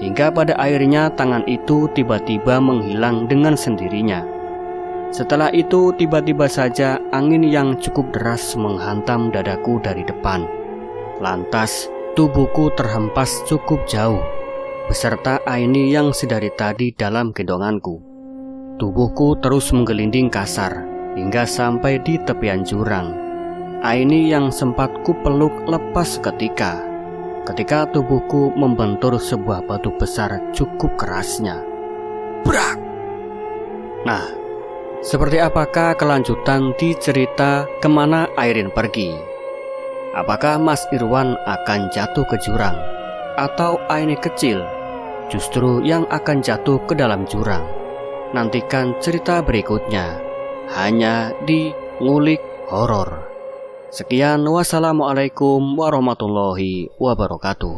Hingga pada akhirnya tangan itu tiba-tiba menghilang dengan sendirinya. Setelah itu tiba-tiba saja angin yang cukup deras menghantam dadaku dari depan. Lantas tubuhku terhempas cukup jauh, beserta Aini yang sedari tadi dalam gendonganku. Tubuhku terus menggelinding kasar hingga sampai di tepian jurang. Aini yang sempat kupeluk lepas seketika ketika tubuhku membentur sebuah batu besar cukup kerasnya. Brak! Nah, seperti apakah kelanjutan di cerita Kemana Airin Pergi? Apakah Mas Irwan akan jatuh ke jurang, atau Aini kecil justru yang akan jatuh ke dalam jurang? Nantikan cerita berikutnya hanya di Ngulik Horor. Sekian, wassalamualaikum warahmatullahi wabarakatuh.